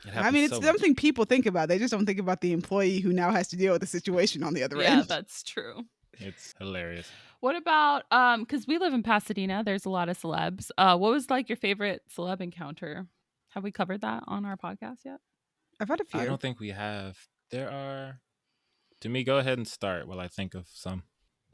Speaker 3: I
Speaker 1: happens
Speaker 3: mean, it's
Speaker 1: so much.
Speaker 3: something people think about. They just don't think about the employee who now has to deal with the situation on the other
Speaker 2: Yeah,
Speaker 3: end.
Speaker 2: that's true.
Speaker 1: It's hilarious.
Speaker 2: What about because we live in Pasadena, there's a lot of celebs. What was like your favorite celeb encounter? Have we covered that on our podcast yet?
Speaker 3: I've had a few.
Speaker 1: I don't think we have. There are. To me, go ahead and start while I think of some.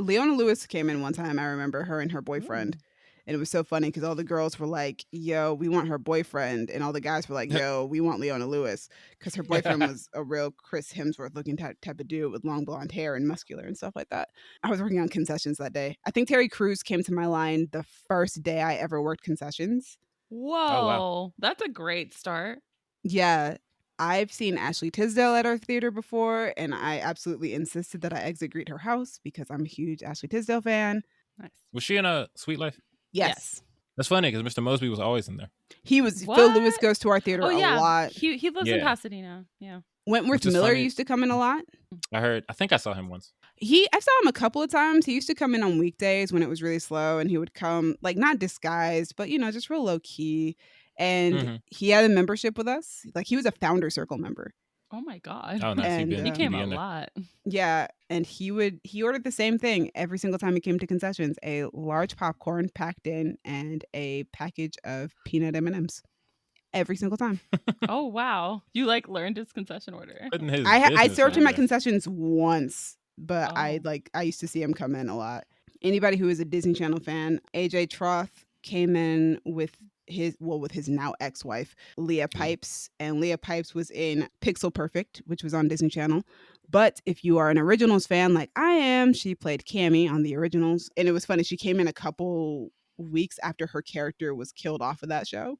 Speaker 3: Leona Lewis came in one time. I remember her and her boyfriend.
Speaker 2: Ooh.
Speaker 3: And it was so funny because all the girls were like, yo, we want her boyfriend. And all the guys were like, yo, we want Leona Lewis. Because her boyfriend was a real Chris Hemsworth looking type of dude with long blonde hair and muscular and stuff like that. I was working on concessions that day. I think Terry Crews came to my line the first day I ever worked concessions.
Speaker 1: Oh, wow.
Speaker 2: Whoa, that's a great start.
Speaker 3: Yeah. I've seen Ashley Tisdale at our theater before, and I absolutely insisted that I exit greet her house because I'm a huge Ashley Tisdale fan.
Speaker 2: Nice.
Speaker 1: Was she in a Sweet Life?
Speaker 3: Yes.
Speaker 1: That's funny because Mr. Mosby was always in there.
Speaker 3: He was
Speaker 2: What?
Speaker 3: Phil Lewis goes to our theater
Speaker 2: Oh
Speaker 3: a
Speaker 2: yeah,
Speaker 3: lot.
Speaker 2: he lives in
Speaker 1: Yeah.
Speaker 2: Pasadena. Yeah.
Speaker 3: Wentworth
Speaker 1: Which is
Speaker 3: Miller
Speaker 1: funny.
Speaker 3: used to come in a lot.
Speaker 1: I think I saw him once.
Speaker 3: I saw him a couple of times. He used to come in on weekdays when it was really slow, and he would come like not disguised, but just real low key. And
Speaker 1: Mhm.
Speaker 3: he had a membership with us. Like he was a Founder Circle member.
Speaker 2: Oh my god.
Speaker 1: Oh, nice.
Speaker 3: And,
Speaker 2: He
Speaker 3: he
Speaker 2: came
Speaker 1: be
Speaker 2: a
Speaker 1: in there.
Speaker 2: lot.
Speaker 3: Yeah, and he ordered the same thing every single time he came to concessions: a large popcorn packed in and a package of peanut M&Ms. Every single time.
Speaker 2: Oh wow. You like learned his concession order.
Speaker 1: Putting his
Speaker 3: I
Speaker 1: business
Speaker 3: served
Speaker 1: out
Speaker 3: him at
Speaker 1: there.
Speaker 3: concessions once, but
Speaker 2: Oh.
Speaker 3: I used to see him come in a lot. Anybody who is a Disney Channel fan, AJ Troth came in with his now ex-wife, Leah Pipes, and Leah Pipes was in Pixel Perfect, which was on Disney Channel. But if you are an Originals fan like I am, she played Cammy on the Originals, and it was funny. She came in a couple weeks after her character was killed off of that show.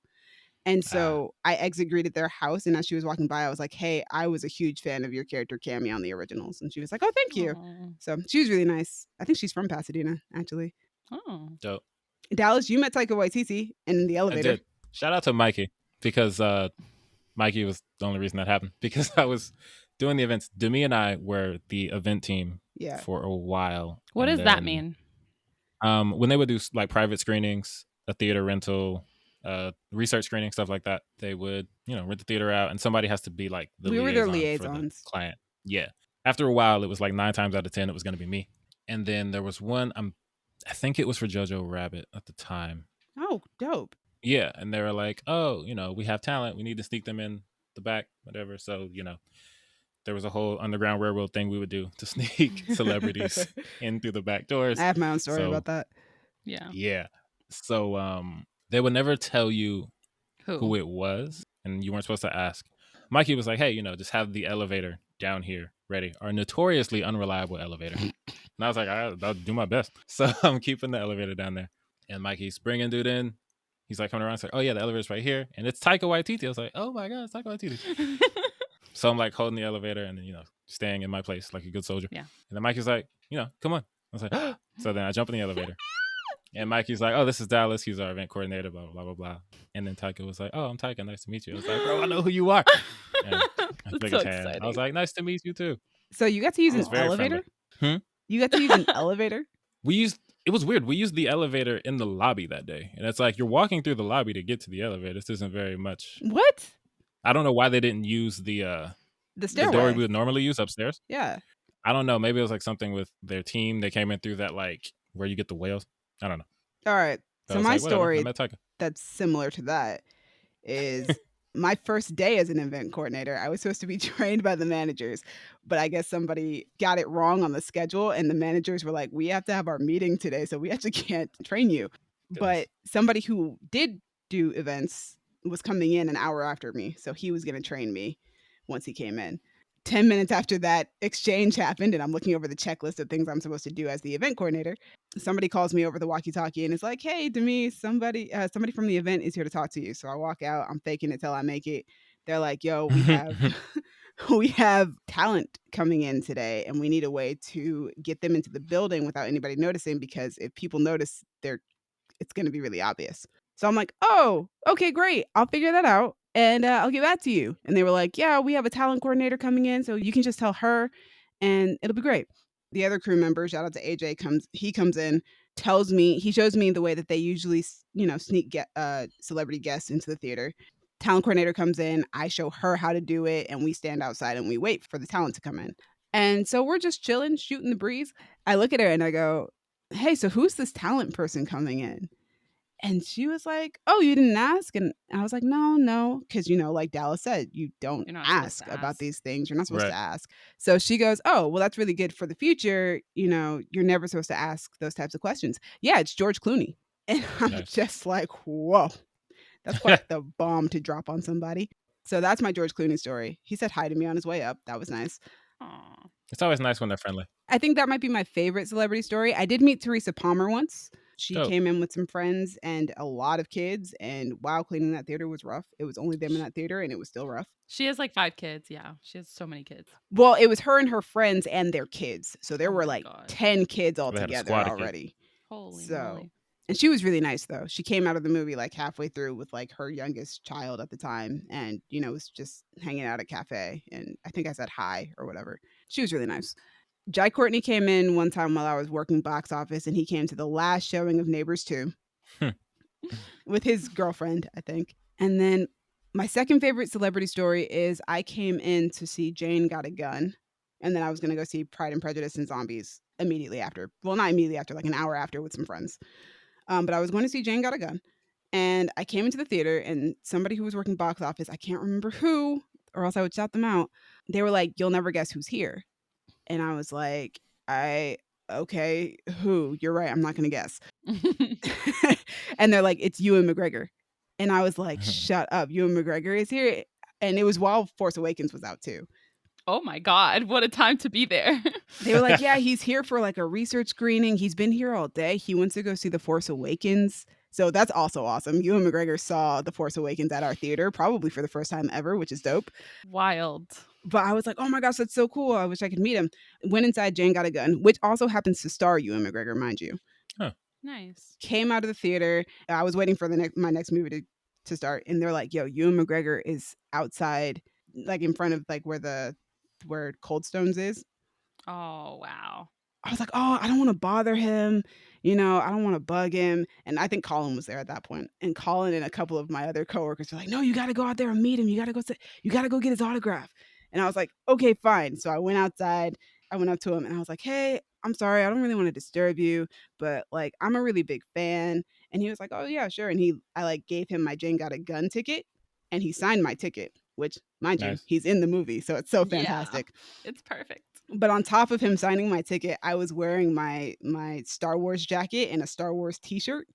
Speaker 3: And so I exit greeted their house, and as she was walking by, I was like, "Hey, I was a huge fan of your character Cammy on the Originals." And she was like, "Oh, thank you."
Speaker 2: Aw.
Speaker 3: So she was really nice. I think she's from Pasadena, actually.
Speaker 2: Oh.
Speaker 1: Dope.
Speaker 3: Dallas, you met Taika Waititi in the
Speaker 1: I
Speaker 3: elevator.
Speaker 1: did. Shout out to Mikey because Mikey was the only reason that happened because I was doing the events. Demi and I were the event team
Speaker 3: Yeah.
Speaker 1: for a while.
Speaker 2: What
Speaker 1: and
Speaker 2: does that
Speaker 1: then,
Speaker 2: mean?
Speaker 1: When they would do like private screenings, a theater rental, research screening, stuff like that, they would rent the theater out, and somebody has to be like the
Speaker 3: We were their
Speaker 1: liaison for the
Speaker 3: liaisons.
Speaker 1: client. Yeah. After a while, it was like 9 times out of 10 it was going to be me. And then there was one. I think it was for Jojo Rabbit at the time.
Speaker 3: Oh, dope.
Speaker 1: Yeah, and they were like, "Oh, we have talent. We need to sneak them in the back, whatever." So, there was a whole Underground Railroad thing we would do to sneak celebrities in through the back doors.
Speaker 3: I have my own story
Speaker 1: So,
Speaker 3: about that.
Speaker 2: Yeah.
Speaker 1: yeah. So, they would never tell you who
Speaker 2: Who?
Speaker 1: it was, and you weren't supposed to ask. Mikey was like, "Hey, just have the elevator down here ready. Our notoriously unreliable elevator." And I was like, I'll do my best. So I'm keeping the elevator down there. And Mikey's bringing dude in. He's like coming around. It's like, "Oh yeah, the elevator's right here." And it's Taika Waititi. I was like, "Oh my God, it's Taika Waititi." So I'm like holding the elevator and then, staying in my place like a good soldier.
Speaker 2: Yeah.
Speaker 1: And then Mikey's like, "Come on." I was like, so then I jump in the elevator. And Mikey's like, "Oh, this is Dallas. He's our event coordinator, blah, blah, blah, blah." And then Taika was like, "Oh, I'm Taika. Nice to meet you." I was like, "Bro, I know who you are." And I
Speaker 2: That's
Speaker 1: shook
Speaker 2: so
Speaker 1: his hand. I
Speaker 2: exciting.
Speaker 1: was like, "Nice to meet you too."
Speaker 3: So you got to use
Speaker 1: It was
Speaker 3: an
Speaker 1: very
Speaker 3: elevator?
Speaker 1: friendly.
Speaker 3: You got to use an elevator?
Speaker 1: It was weird. We used the elevator in the lobby that day. And it's like you're walking through the lobby to get to the elevator. This isn't very much.
Speaker 3: What?
Speaker 1: I don't know why they didn't use the
Speaker 3: The
Speaker 1: door
Speaker 3: stairway.
Speaker 1: we would normally use upstairs.
Speaker 3: Yeah.
Speaker 1: I don't know. Maybe it was like something with their team. They came in through that like where you get the whales. I don't know.
Speaker 3: All right.
Speaker 1: But I
Speaker 3: So
Speaker 1: was
Speaker 3: my
Speaker 1: like, whatever. I
Speaker 3: story
Speaker 1: met Taika.
Speaker 3: that's similar to that is my first day as an event coordinator. I was supposed to be trained by the managers, but I guess somebody got it wrong on the schedule, and the managers were like, "We have to have our meeting today, so we actually can't train you." But somebody who did do events was coming in an hour after me, so he was going to train me once he came in. 10 minutes after that exchange happened, and I'm looking over the checklist of things I'm supposed to do as the event coordinator, somebody calls me over the walkie-talkie and is like, "Hey, Demi, somebody from the event is here to talk to you." So I walk out. I'm faking it till I make it. They're like, "Yo, we have we have talent coming in today, and we need a way to get them into the building without anybody noticing, because if people notice, it's going to be really obvious." So I'm like, "Oh, okay, great. I'll figure that out, and I'll get back to you." And they were like, "Yeah, we have a talent coordinator coming in, so you can just tell her, and it'll be great." The other crew member, shout out to AJ, comes in, he shows me the way that they usually, sneak celebrity guests into the theater. Talent coordinator comes in, I show her how to do it, and we stand outside and we wait for the talent to come in. And so we're just chilling, shooting the breeze. I look at her and I go, "Hey, so who's this talent person coming in?" And she was like, "Oh, you didn't ask?" And I was like, No. Because, like Dallas said, you don't
Speaker 2: You're not supposed
Speaker 3: ask
Speaker 2: to
Speaker 3: about
Speaker 2: ask.
Speaker 3: these things. You're not supposed to
Speaker 1: Right.
Speaker 3: ask. So she goes, "Oh, well, that's really good for the future. You're never supposed to ask those types of questions." Yeah, it's George Clooney. And I'm
Speaker 1: Nice.
Speaker 3: just like, whoa, that's quite the bomb to drop on somebody. So that's my George Clooney story. He said hi to me on his way up. That was nice.
Speaker 2: Aw.
Speaker 1: It's always nice when they're friendly.
Speaker 3: I think that might be my favorite celebrity story. I did meet Teresa Palmer once. She
Speaker 1: Dope.
Speaker 3: came in with some friends and a lot of kids, and wow, cleaning that theater was rough. It was only them in that theater, and it was still rough.
Speaker 2: She has like 5 kids. Yeah. She has so many kids.
Speaker 3: Well, it was her and her friends and their kids. So there
Speaker 2: Oh
Speaker 3: were
Speaker 2: my
Speaker 3: like
Speaker 2: God.
Speaker 3: 10 kids
Speaker 1: They had a
Speaker 3: altogether
Speaker 1: squad of kids.
Speaker 3: already.
Speaker 2: Holy
Speaker 3: So,
Speaker 2: moly.
Speaker 3: and she was really nice though. She came out of the movie like halfway through with like her youngest child at the time, and was just hanging out at a cafe. And I think I said hi or whatever. She was really nice. Jai Courtney came in one time while I was working box office, and he came to the last showing of Neighbors 2 with his girlfriend, I think. And then my second favorite celebrity story is I came in to see Jane Got a Gun, and then I was going to go see Pride and Prejudice and Zombies immediately after. Well, not immediately after, like an hour after with some friends. But I was going to see Jane Got a Gun. And I came into the theater, and somebody who was working box office, I can't remember who, or else I would shout them out. They were like, "You'll never guess who's here." And I was like, okay, who? You're right. I'm not going to guess. And they're like, "It's Ewan McGregor." And I was like, "Shut up. Ewan McGregor is here." And it was while Force Awakens was out too.
Speaker 2: Oh my God. What a time to be there.
Speaker 3: They were like, "Yeah, he's here for like a research screening. He's been here all day. He wants to go see The Force Awakens." So that's also awesome. Ewan McGregor saw The Force Awakens at our theater, probably for the first time ever, which is dope.
Speaker 2: Wild.
Speaker 3: But I was like, "Oh my gosh, that's so cool. I wish I could meet him." Went inside Jane Got a Gun, which also happens to star Ewan McGregor, mind you.
Speaker 1: Huh.
Speaker 2: Nice.
Speaker 3: Came out of the theater. I was waiting for my next movie to start, and they're like, "Yo, Ewan McGregor is outside, like in front of like where Cold Stones is."
Speaker 2: Oh, wow.
Speaker 3: I was like, "Oh, I don't want to bother him. I don't want to bug him." And I think Colin was there at that point. And Colin and a couple of my other coworkers were like, "No, you got to go out there and meet him. You got to go get his autograph." And I was like, "Okay, fine." So I went outside. I went up to him and I was like, "Hey, I'm sorry. I don't really want to disturb you, but like I'm a really big fan." And he was like, "Oh yeah, sure." And I like gave him my Jane Got a Gun ticket, and he signed my ticket, which mind you,
Speaker 1: Nice.
Speaker 3: he's in the movie, so it's so
Speaker 2: Yeah.
Speaker 3: fantastic.
Speaker 2: It's perfect.
Speaker 3: But on top of him signing my ticket, I was wearing my Star Wars jacket and a Star Wars t-shirt.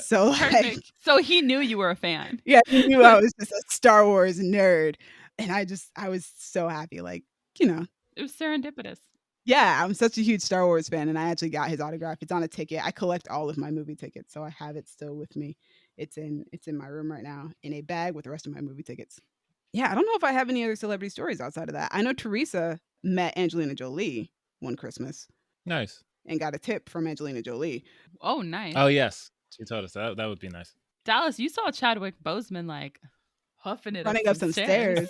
Speaker 3: So like,
Speaker 2: Perfect. So he knew you were a fan.
Speaker 3: yeah, he knew I was just a Star Wars nerd. And I was so happy. Like,
Speaker 2: It was serendipitous.
Speaker 3: yeah, I'm such a huge Star Wars fan, and I actually got his autograph. It's on a ticket. I collect all of my movie tickets, so I have it still with me. It's in my room right now in a bag with the rest of my movie tickets. Yeah, I don't know if I have any other celebrity stories outside of that. I know Teresa met Angelina Jolie one Christmas
Speaker 1: Nice.
Speaker 3: and got a tip from Angelina Jolie.
Speaker 2: Oh, nice.
Speaker 1: Oh yes, she told us that would be nice.
Speaker 2: Dallas, you saw Chadwick Boseman like huffing it
Speaker 3: Running
Speaker 2: up
Speaker 3: up some
Speaker 2: stairs.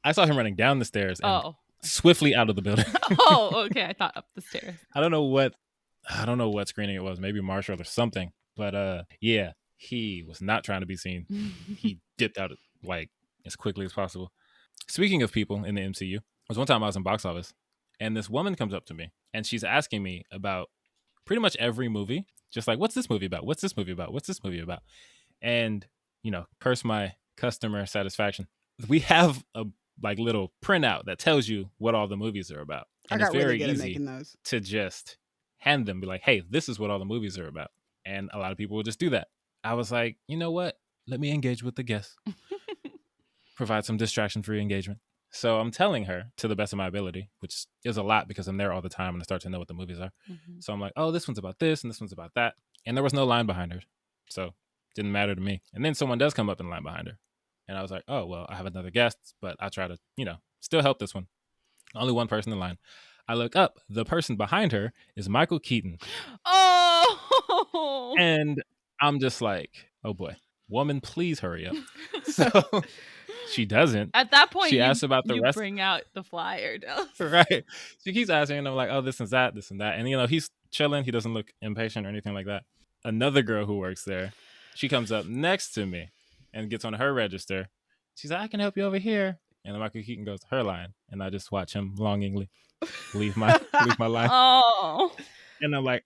Speaker 1: I saw him running down the stairs and
Speaker 2: Oh.
Speaker 1: swiftly out of the building.
Speaker 2: Oh, okay. I thought up the stairs.
Speaker 1: I don't know what screening it was, maybe Marshall or something. But yeah, he was not trying to be seen. He dipped out like as quickly as possible. Speaking of people in the MCU, there was one time I was in box office and this woman comes up to me and she's asking me about pretty much every movie. Just like, what's this movie about? What's this movie about? What's this movie about? And, curse my customer satisfaction. We have a like little printout that tells you what all the movies are about. And
Speaker 3: I
Speaker 1: it's
Speaker 3: got
Speaker 1: very
Speaker 3: really good at
Speaker 1: easy
Speaker 3: making those.
Speaker 1: to just hand them, be like, hey, this is what all the movies are about. And a lot of people will just do that. I was like, you know what? Let me engage with the guests. Provide some distraction-free engagement. So I'm telling her to the best of my ability, which is a lot because I'm there all the time and I start to know what the movies are.
Speaker 2: Mhm.
Speaker 1: So I'm like, oh, this one's about this and this one's about that. And there was no line behind her. So didn't matter to me. And then someone does come up in line behind her. And I was like, oh, well, I have another guest, but I try to, still help this one. Only one person in line. I look up. The person behind her is Michael Keaton.
Speaker 2: Oh.
Speaker 1: And I'm just like, oh boy, woman, please hurry up. So she doesn't.
Speaker 2: At that point,
Speaker 1: She asks about the
Speaker 2: you
Speaker 1: rest.
Speaker 2: bring out the flyer, Dallas.
Speaker 1: Right. She keeps asking, and I'm like, oh, this and that, this and that. And, he's chilling. He doesn't look impatient or anything like that. Another girl who works there, she comes up next to me and gets on her register. She's like, I can help you over here. And then Michael Keaton goes to her line. And I just watch him longingly leave my line.
Speaker 2: Oh.
Speaker 1: And I'm like,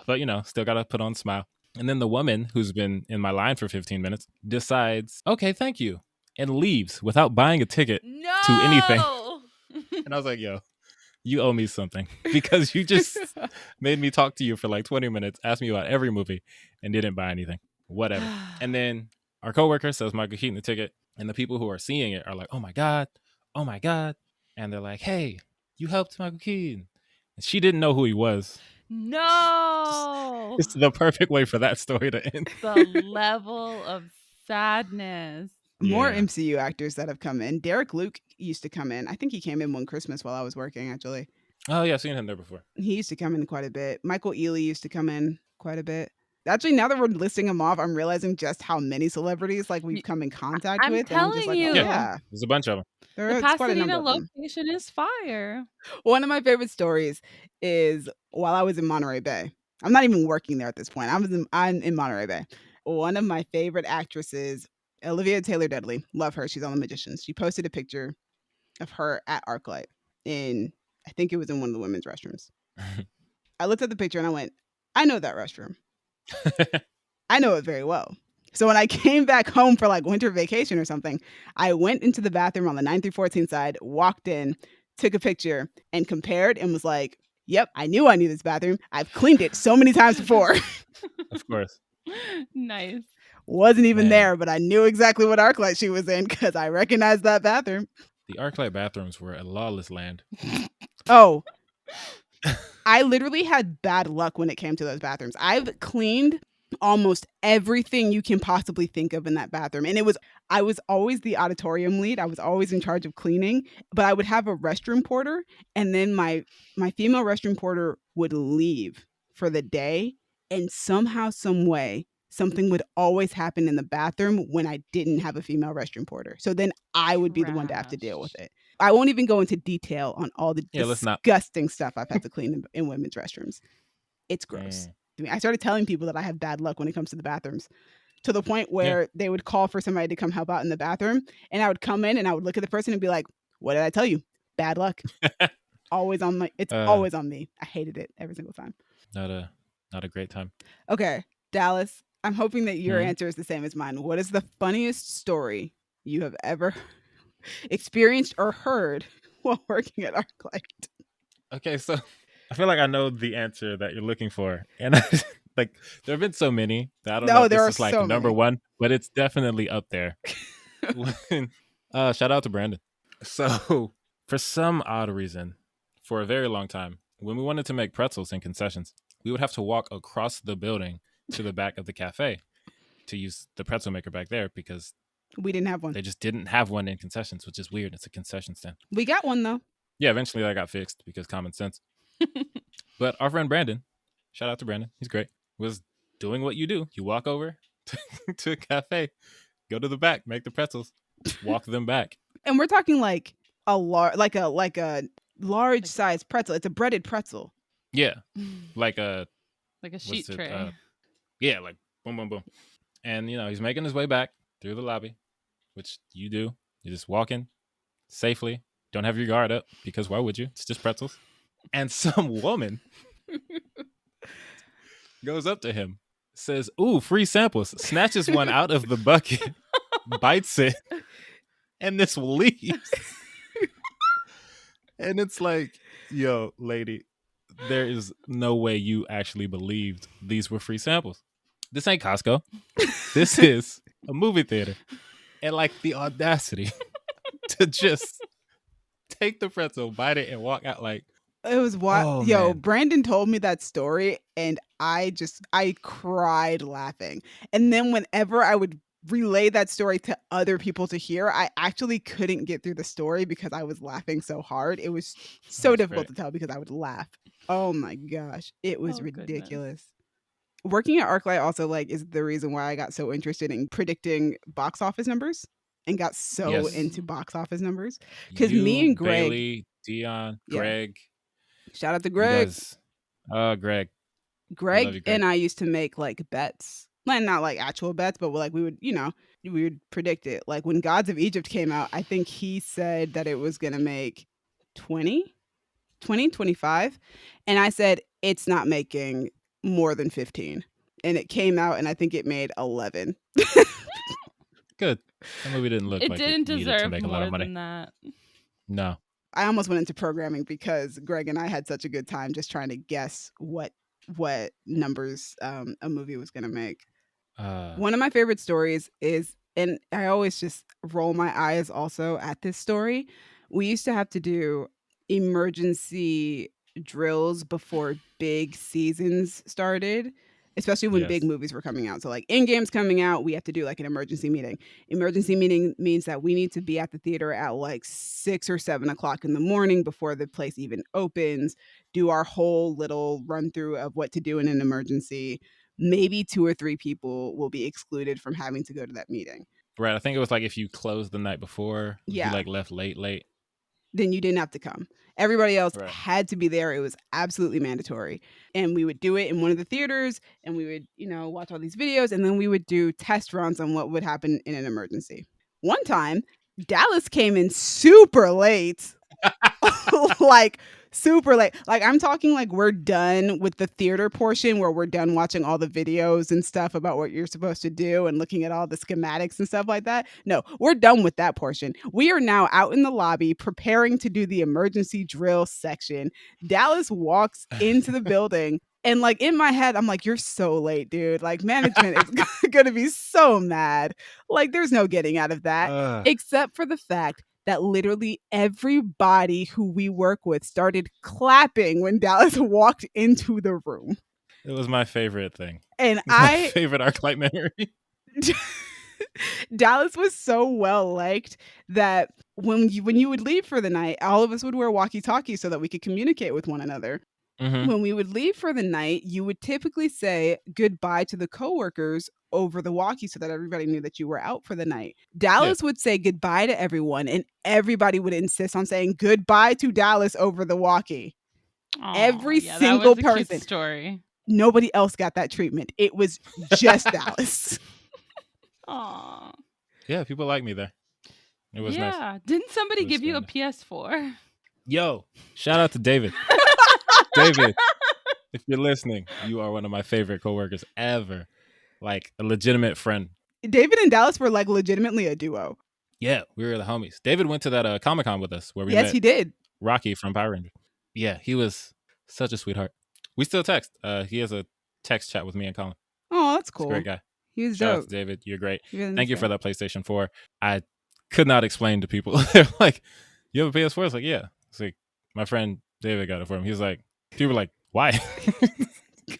Speaker 1: but, still got to put on a smile. And then the woman who's been in my line for 15 minutes decides, okay, thank you, and leaves without buying a ticket to anything.
Speaker 2: No.
Speaker 1: And I was like, yo, you owe me something because you just made me talk to you for like 20 minutes, asked me about every movie, and didn't buy anything. Whatever. And then our coworker sells Michael Keaton the ticket, and the people who are seeing it are like, oh my God. And they're like, hey, you helped Michael Keaton. And she didn't know who he was.
Speaker 2: No.
Speaker 1: It's the perfect way for that story to end.
Speaker 2: The level of sadness.
Speaker 3: More
Speaker 1: Yeah.
Speaker 3: MCU actors that have come in. Derek Luke used to come in. I think he came in one Christmas while I was working, actually.
Speaker 1: Oh, yeah, I've seen him there before.
Speaker 3: He used to come in quite a bit. Michael Ealy used to come in quite a bit. Actually, now that we're listing them off, I'm realizing just how many celebrities like we've come in contact
Speaker 2: I'm
Speaker 3: with. And I'm just
Speaker 2: telling
Speaker 3: like, oh
Speaker 2: you.
Speaker 3: yeah,
Speaker 1: There's a bunch of them.
Speaker 2: The
Speaker 3: there's quite a number
Speaker 2: Pasadena
Speaker 3: of them.
Speaker 2: location is fire.
Speaker 3: One of my favorite stories is while I was in Monterey Bay. I'm not even working there at this point. I'm in Monterey Bay. One of my favorite actresses, Olivia Taylor-Dudley, love her. She's on The Magicians. She posted a picture of her at ArcLight I think it was in one of the women's restrooms. I looked at the picture and I went, I know that restroom. I know it very well. So when I came back home for like winter vacation or something, I went into the bathroom on the 9 through 14 side, walked in, took a picture, and compared and was like, yep, I knew I knew this bathroom. I've cleaned it so many times before.
Speaker 1: Of course.
Speaker 2: Nice.
Speaker 3: Wasn't even
Speaker 1: Man.
Speaker 3: there, but I knew exactly what ArcLight she was in because I recognized that bathroom.
Speaker 1: The ArcLight bathrooms were a lawless land.
Speaker 3: Oh, I literally had bad luck when it came to those bathrooms. I've cleaned almost everything you can possibly think of in that bathroom. And I was always the auditorium lead. I was always in charge of cleaning, but I would have a restroom porter and then my female restroom porter would leave for the day and somehow some way something would always happen in the bathroom when I didn't have a female restroom porter. So then I would be the one to have to deal with it. I won't even go into detail on all the
Speaker 1: let's not.
Speaker 3: disgusting stuff I've had to clean in women's restrooms. It's gross. I started telling people that I have bad luck when it comes to the bathrooms to the point where they would call for somebody to come help out in the bathroom. And I would come in and I would look at the person and be like, what did I tell you? Bad luck. Always on it's always on me. I hated it every single time.
Speaker 1: Not a great time.
Speaker 3: Okay, Dallas, I'm hoping that your answer is the same as mine. What is the funniest story you have ever experienced or heard while working at ArcLight?
Speaker 1: Okay, so I feel like I know the answer that you're looking for. And like there have been so many that I don't know if this is like
Speaker 3: so
Speaker 1: number
Speaker 3: many.
Speaker 1: one, but it's definitely up there. Shout out to Brandon. So for some odd reason, for a very long time, when we wanted to make pretzels in concessions, we would have to walk across the building to the back of the cafe to use the pretzel maker back there because
Speaker 3: we didn't have one.
Speaker 1: They just didn't have one in concessions, which is weird. It's a concession stand.
Speaker 3: We got one though.
Speaker 1: Yeah, eventually that got fixed because common sense. But our friend Brandon, shout out to Brandon, he's great, was doing what you do. You walk over to a cafe, go to the back, make the pretzels, walk them back.
Speaker 3: And we're talking like a large size pretzel. It's a breaded pretzel.
Speaker 1: Yeah, like
Speaker 2: a sheet tray.
Speaker 1: Yeah, like boom, boom, boom. And he's making his way back through the lobby, which you do. You just walk in safely. Don't have your guard up because why would you? It's just pretzels. And some woman goes up to him, says, "Ooh, free samples," snatches one out of the bucket, bites it, and this leaves. And it's like, yo, lady, there is no way you actually believed these were free samples. This ain't Costco. This is a movie theater. And like the audacity to just take the pretzel, bite it, and walk out like,
Speaker 3: it was what?
Speaker 1: Oh,
Speaker 3: yo,
Speaker 1: man.
Speaker 3: Brandon told me that story and I cried laughing. And then whenever I would relay that story to other people to hear, I actually couldn't get through the story because I was laughing so hard. It was so difficult to tell because I would laugh. Oh my gosh. It was ridiculous. Goodness. Working at ArcLight also is the reason why I got so interested in predicting box office numbers and got so into box office numbers. Because me and Greg,
Speaker 1: Bailey, Dion, Greg.
Speaker 3: Shout out to Greg.
Speaker 1: Greg.
Speaker 3: Greg and I used to make bets. Not actual bets, but we would, we would predict it. Like when Gods of Egypt came out, I think he said that it was going to make 25. And I said, it's not making more than 15. and it came out, and I think it made 11.
Speaker 1: Good. That movie didn't look
Speaker 2: It
Speaker 1: like
Speaker 2: didn't
Speaker 1: it needed to
Speaker 2: deserve
Speaker 1: make a lot
Speaker 2: more
Speaker 1: of money.
Speaker 2: than that.
Speaker 1: No.
Speaker 3: I almost went into programming because Greg and I had such a good time just trying to guess what numbers a movie was going to make. One of my favorite stories is, and I always just roll my eyes also at this story. We used to have to do emergency drills before big seasons started, especially when big
Speaker 1: Yes.
Speaker 3: movies were coming out. So like Endgame's coming out, we have to do like an emergency meeting. Emergency meeting means that we need to be at the theater at like 6 or 7 o'clock in the morning before the place even opens, do our whole little run through of what to do in an emergency. Maybe 2 or 3 people will be excluded from having to go to that meeting.
Speaker 1: Right. I think it was like if you closed the night before, if you
Speaker 3: Yeah.
Speaker 1: like left late.
Speaker 3: Then you didn't have to come. Everybody else
Speaker 1: Right.
Speaker 3: had to be there. It was absolutely mandatory. And we would do it in one of the theaters, and we would, watch all these videos, and then we would do test runs on what would happen in an emergency. One time, Dallas came in super late. Like super late. Like I'm talking like we're done with the theater portion where we're done watching all the videos and stuff about what you're supposed to do and looking at all the schematics and stuff like that. No, we're done with that portion. We are now out in the lobby preparing to do the emergency drill section. Dallas walks into the building, and like in my head, I'm like, you're so late, dude. Like management is going to be so mad. Like there's no getting out of that, except for the fact that literally everybody who we work with started clapping when Dallas walked into the room.
Speaker 1: It was my favorite thing.
Speaker 3: And
Speaker 1: It's my favorite ArcLight memory.
Speaker 3: Dallas was so well liked that when you would leave for the night, all of us would wear walkie-talkies so that we could communicate with one another.
Speaker 1: Mm-hmm.
Speaker 3: When we would leave for the night, you would typically say goodbye to the coworkers over the walkie so that everybody knew that you were out for the night. Dallas would say goodbye to everyone, and everybody would insist on saying goodbye to Dallas over the walkie. Every single
Speaker 2: that was a
Speaker 3: person.
Speaker 2: cute story.
Speaker 3: Nobody else got that treatment. It was just Dallas.
Speaker 2: Aw.
Speaker 1: Yeah, people like me there. It was nice.
Speaker 2: Yeah. Didn't somebody
Speaker 1: It was
Speaker 2: give you a
Speaker 1: very
Speaker 2: PS4?
Speaker 1: Yo, shout out to David. David, if you're listening, you are one of my favorite coworkers ever. Like a legitimate friend.
Speaker 3: David and Dallas were like legitimately a duo.
Speaker 1: Yeah, we were the homies. David went to that Comic-Con with us where we
Speaker 3: Yes,
Speaker 1: met
Speaker 3: he did.
Speaker 1: Rocky from Power Rangers. Yeah, he was such a sweetheart. We still text. He has a text chat with me and Colin.
Speaker 3: Oh, that's
Speaker 1: He's
Speaker 3: cool.
Speaker 1: a great guy.
Speaker 3: He was
Speaker 1: Shout out
Speaker 3: dope.
Speaker 1: to David. You're great.
Speaker 3: Really
Speaker 1: Thank you
Speaker 3: nice
Speaker 1: for
Speaker 3: guy.
Speaker 1: that PlayStation 4. I could not explain to people. They're like, you have a PS4? It's like, yeah. It's like, my friend David got it for him. He was like, people were like, why?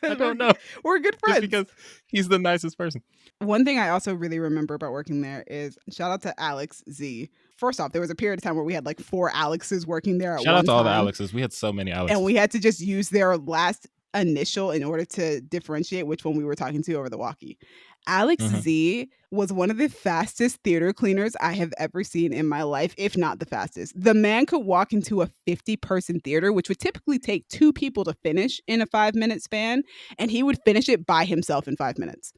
Speaker 1: I don't know.
Speaker 3: We're good friends.
Speaker 1: Just because he's the nicest person.
Speaker 3: One thing I also really remember about working there is shout out to Alex Z. First off, there was a period of time where we had like 4 Alexes working there at one time.
Speaker 1: Shout out to all the Alexes. We had so many Alexes.
Speaker 3: And we had to just use their last initial in order to differentiate which one we were talking to over the walkie. Alex Z was one of the fastest theater cleaners I have ever seen in my life, if not the fastest. The man could walk into a 50-person theater, which would typically take 2 people to finish in a 5-minute span, and he would finish it by himself in 5 minutes.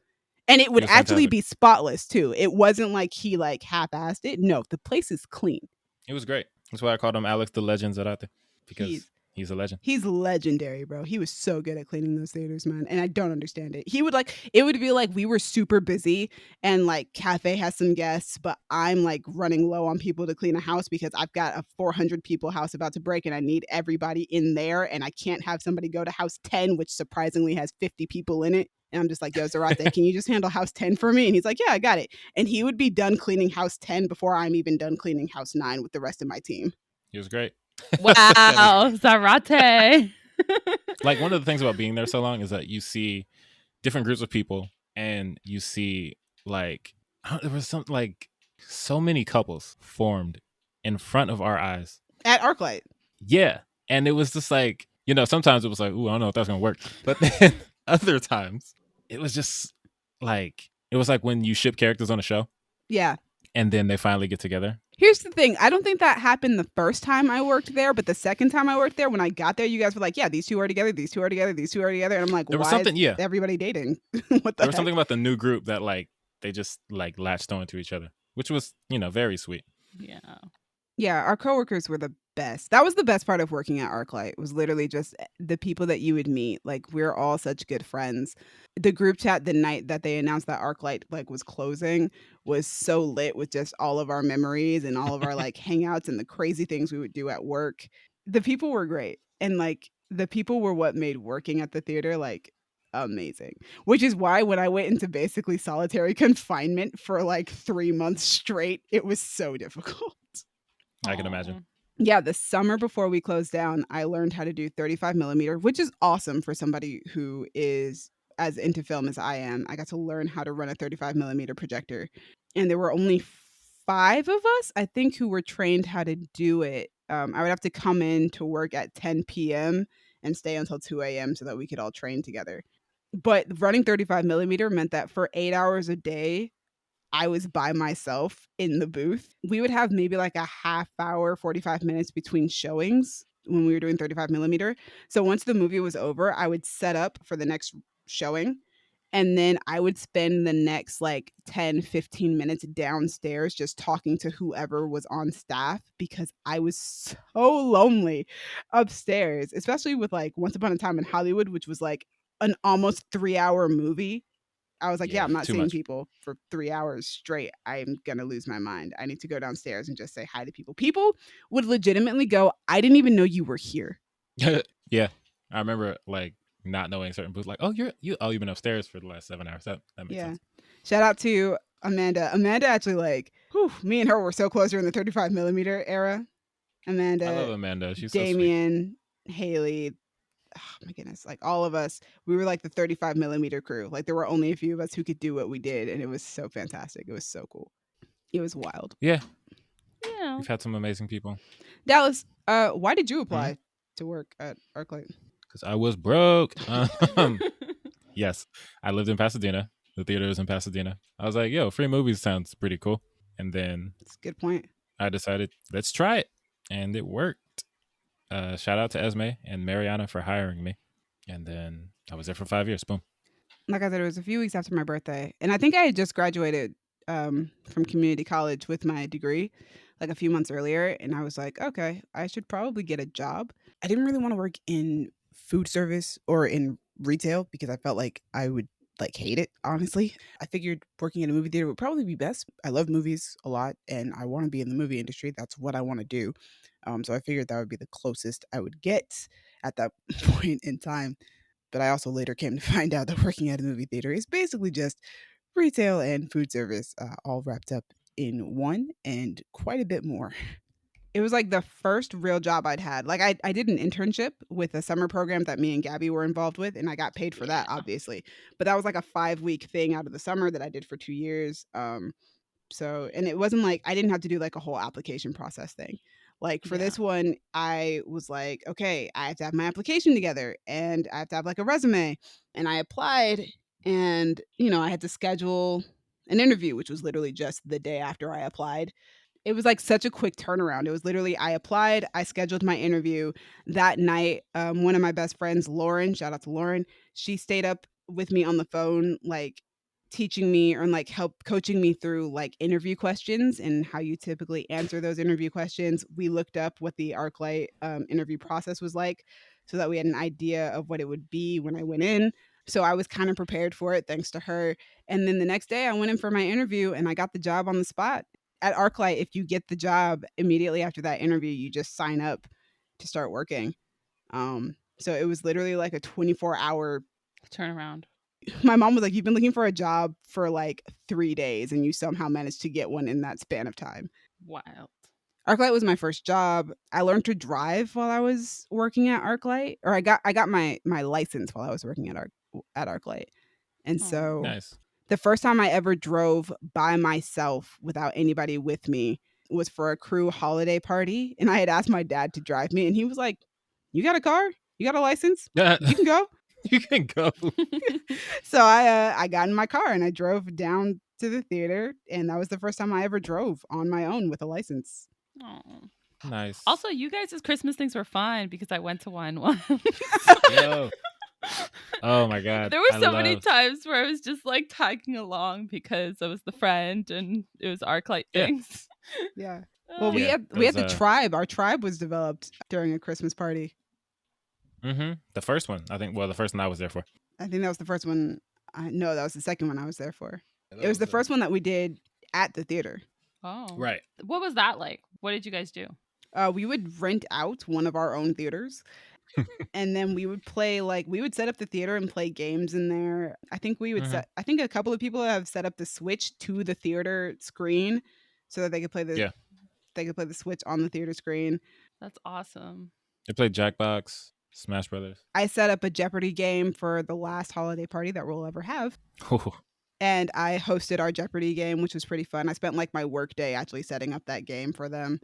Speaker 3: And it would actually
Speaker 1: fantastic.
Speaker 3: be spotless too. It wasn't like he like half-assed it. No, the place is clean.
Speaker 1: It was great. That's why I called him Alex the Legend Zarate, because he's a legend.
Speaker 3: He's legendary, bro. He was so good at cleaning those theaters, man. And I don't understand it. He would like, it would be like we were super busy and like Cafe has some guests, but I'm like running low on people to clean a house because I've got a 400 people house about to break and I need everybody in there. And I can't have somebody go to house 10, which surprisingly has 50 people in it. And I'm just like, yo, Zarate, can you just handle house 10 for me? And he's like, yeah, I got it. And he would be done cleaning house 10 before I'm even done cleaning house 9 with the rest of my team.
Speaker 1: He was great.
Speaker 2: Wow, Zarate.
Speaker 1: Like one of the things about being there so long is that you see different groups of people and you see like, there was some like so many couples formed in front of our eyes.
Speaker 3: At ArcLight.
Speaker 1: Yeah. And it was just like, you know, sometimes it was like, ooh, I don't know if that's going to work. But then other times it was just like, it was like when you ship characters on a show.
Speaker 3: Yeah.
Speaker 1: And then they finally get together.
Speaker 3: Here's the thing. I don't think that happened the first time I worked there, but the second time I worked there, when I got there, you guys were like, yeah, these 2 are together, these 2 are together, these 2 are together. And I'm like,
Speaker 1: There was
Speaker 3: why
Speaker 1: something,
Speaker 3: is everybody dating? What the
Speaker 1: There was
Speaker 3: heck?
Speaker 1: something about the new group that like, they just like latched onto each other, which was, you know, very sweet.
Speaker 2: Yeah.
Speaker 3: Yeah, our coworkers were the best. That was the best part of working at ArcLight, was literally just the people that you would meet. Like, we're all such good friends. The group chat the night that they announced that ArcLight like was closing was so lit with just all of our memories and all of our like hangouts and the crazy things we would do at work. The people were great. And like the people were what made working at the theater like amazing. Which is why when I went into basically solitary confinement for like 3 months straight, it was so difficult.
Speaker 1: I can imagine.
Speaker 3: Yeah, the summer before we closed down, I learned how to do 35 millimeter, which is awesome for somebody who is as into film as I am. I got to learn how to run a 35 millimeter projector. And there were only 5 of us, I think, who were trained how to do it. I would have to come in to work at 10 p.m. and stay until 2 a.m. so that we could all train together. But running 35 millimeter meant that for 8 hours a day, I was by myself in the booth. We would have maybe like a half hour, 45 minutes between showings when we were doing 35 millimeter. So once the movie was over, I would set up for the next showing. And then I would spend the next like 10, 15 minutes downstairs just talking to whoever was on staff because I was so lonely upstairs, especially with like Once Upon a Time in Hollywood, which was like an almost 3-hour movie. I was like, yeah,
Speaker 1: Yeah,
Speaker 3: I'm not
Speaker 1: too
Speaker 3: seeing
Speaker 1: much.
Speaker 3: people for 3 hours straight. I'm going to lose my mind. I need to go downstairs and just say hi to people. People would legitimately go, I didn't even know you were here.
Speaker 1: Yeah, I remember like not knowing certain booths. Like, oh, you've been upstairs for the last 7 hours. That makes
Speaker 3: Yeah.
Speaker 1: sense.
Speaker 3: Shout out to Amanda. Amanda actually like, whew, me and her were so close during the 35 millimeter era.
Speaker 1: I love
Speaker 3: Amanda,
Speaker 1: Amanda. She's so sweet.
Speaker 3: Damien, Haley, oh my goodness, like all of us, we were like the 35 millimeter crew. Like there were only a few of us who could do what we did. And it was so fantastic. It was so cool. It was wild.
Speaker 1: Yeah,
Speaker 2: Yeah.
Speaker 1: we've had some amazing people.
Speaker 3: Dallas, why did you apply to work at ArcLight?
Speaker 1: Because I was broke. Yes, I lived in Pasadena. The theater is in Pasadena. I was like, yo, free movies sounds pretty cool. And then
Speaker 3: That's a good point.
Speaker 1: I decided, let's try it. And it worked. Shout out to Esme and Mariana for hiring me. And then I was there for 5 years. Boom.
Speaker 3: Like I said, it was a few weeks after my birthday, and I think I had just graduated from community college with my degree, like a few months earlier. And I was like, okay, I should probably get a job. I didn't really want to work in food service or in retail because I felt like I would like hate it. Honestly, I figured working in a movie theater would probably be best. I love movies a lot, and I want to be in the movie industry. That's what I want to do. So I figured that would be the closest I would get at that point in time. But I also later came to find out that working at a movie theater is basically just retail and food service all wrapped up in one and quite a bit more. It was like the first real job I'd had. Like I did an internship with a summer program that me and Gabby were involved with, and I got paid for that,
Speaker 2: Yeah.
Speaker 3: obviously. But that was like a 5-week thing out of the summer that I did for 2 years. So, and it wasn't like I didn't have to do like a whole application process thing. Like for
Speaker 2: Yeah.
Speaker 3: this one, I was like, okay, I have to have my application together and I have to have like a resume. And I applied and, I had to schedule an interview, which was literally just the day after I applied. It was like such a quick turnaround. It was literally I applied, I scheduled my interview that night. One of my best friends, Lauren, shout out to Lauren, she stayed up with me on the phone, like teaching me or like help coaching me through like interview questions and how you typically answer those interview questions. We looked up what the ArcLight interview process was like so that we had an idea of what it would be when I went in. So I was kind of prepared for it thanks to her. And then the next day I went in for my interview and I got the job on the spot. At ArcLight, if you get the job immediately after that interview, you just sign up to start working. So it was literally like a 24-hour.
Speaker 2: Turnaround.
Speaker 3: My mom was like, you've been looking for a job for like 3 days and you somehow managed to get one in that span of time.
Speaker 2: Wild.
Speaker 3: ArcLight was my first job. I learned to drive while I was working at ArcLight, or I got my license while I was working at ArcLight. And
Speaker 2: Oh.
Speaker 3: so
Speaker 1: Nice.
Speaker 3: the first time I ever drove by myself without anybody with me was for a crew holiday party. And I had asked my dad to drive me, and he was like, you got a car? You got a license? You can go.
Speaker 1: You can go.
Speaker 3: So I got in my car and I drove down to the theater, and that was the first time I ever drove on my own with a license.
Speaker 2: Oh.
Speaker 1: Nice.
Speaker 2: Also, you guys' Christmas things were fun because I went to one once.
Speaker 1: Yo. Oh my God.
Speaker 2: There were
Speaker 1: I
Speaker 2: so many
Speaker 1: love.
Speaker 2: times where I was just like tagging along because I was the friend and it was ArcLight
Speaker 1: Yeah.
Speaker 2: things.
Speaker 3: Yeah. Well, we
Speaker 1: Yeah,
Speaker 3: had
Speaker 1: it
Speaker 3: we had
Speaker 1: was
Speaker 3: the tribe. Our tribe was developed during a Christmas party.
Speaker 1: the first one. I think. Well, the first one I was there for.
Speaker 3: I think that was the first one. No, that was the second one I was there for.
Speaker 1: Yeah,
Speaker 3: It
Speaker 1: that
Speaker 3: was
Speaker 1: was
Speaker 3: the first one that we did at the theater.
Speaker 2: Oh.
Speaker 1: right.
Speaker 2: What was that like? What did you guys do?
Speaker 3: We would rent out one of our own theaters, and then we would play we would set up the theater and play games in there. I think we would
Speaker 1: hmm
Speaker 3: set. I think a couple of people have set up the Switch to the theater screen, so that they could play
Speaker 1: Yeah,
Speaker 3: the Switch on the theater screen.
Speaker 2: That's awesome.
Speaker 1: they played Jackbox, Smash Brothers.
Speaker 3: I set up a Jeopardy game for the last holiday party that we'll ever have. And I hosted our Jeopardy game, which was pretty fun. I spent like my work day actually setting up that game for them.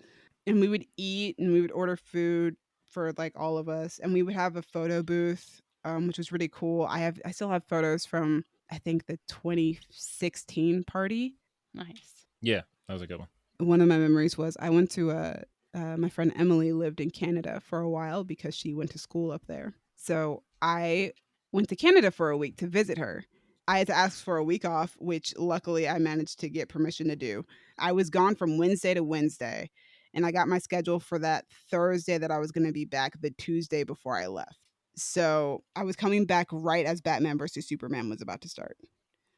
Speaker 3: And we would eat and we would order food for like all of us. And we would have a photo booth, which was really cool. I still have photos from I think the 2016 party.
Speaker 2: Nice.
Speaker 1: Yeah, that was a good one.
Speaker 3: One of my memories was I went to my friend Emily lived in Canada for a while because she went to school up there. So I went to Canada for a week to visit her. I had to ask for a week off, which luckily I managed to get permission to do. I was gone from Wednesday to Wednesday, and I got my schedule for that Thursday that I was going to be back the Tuesday before I left. So I was coming back right as Batman versus Superman was about to start.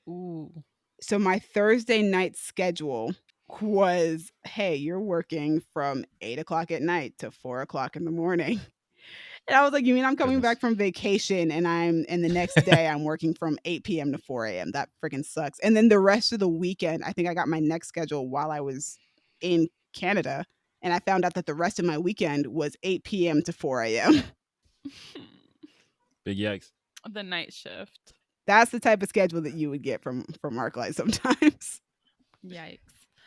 Speaker 2: Ooh.
Speaker 3: So my Thursday night schedule was, hey, you're working from 8 o'clock at night to 4 o'clock in the morning. And I was like, you mean I'm coming
Speaker 1: Goodness.
Speaker 3: back from vacation and the next day I'm working from 8 p.m. to 4 a.m. That freaking sucks. And then the rest of the weekend, I think I got my next schedule while I was in Canada. And I found out that the rest of my weekend was 8 p.m. to 4 a.m.
Speaker 1: Big yikes.
Speaker 2: The night shift.
Speaker 3: That's the type of schedule that you would get from ArcLight sometimes.
Speaker 2: Yikes.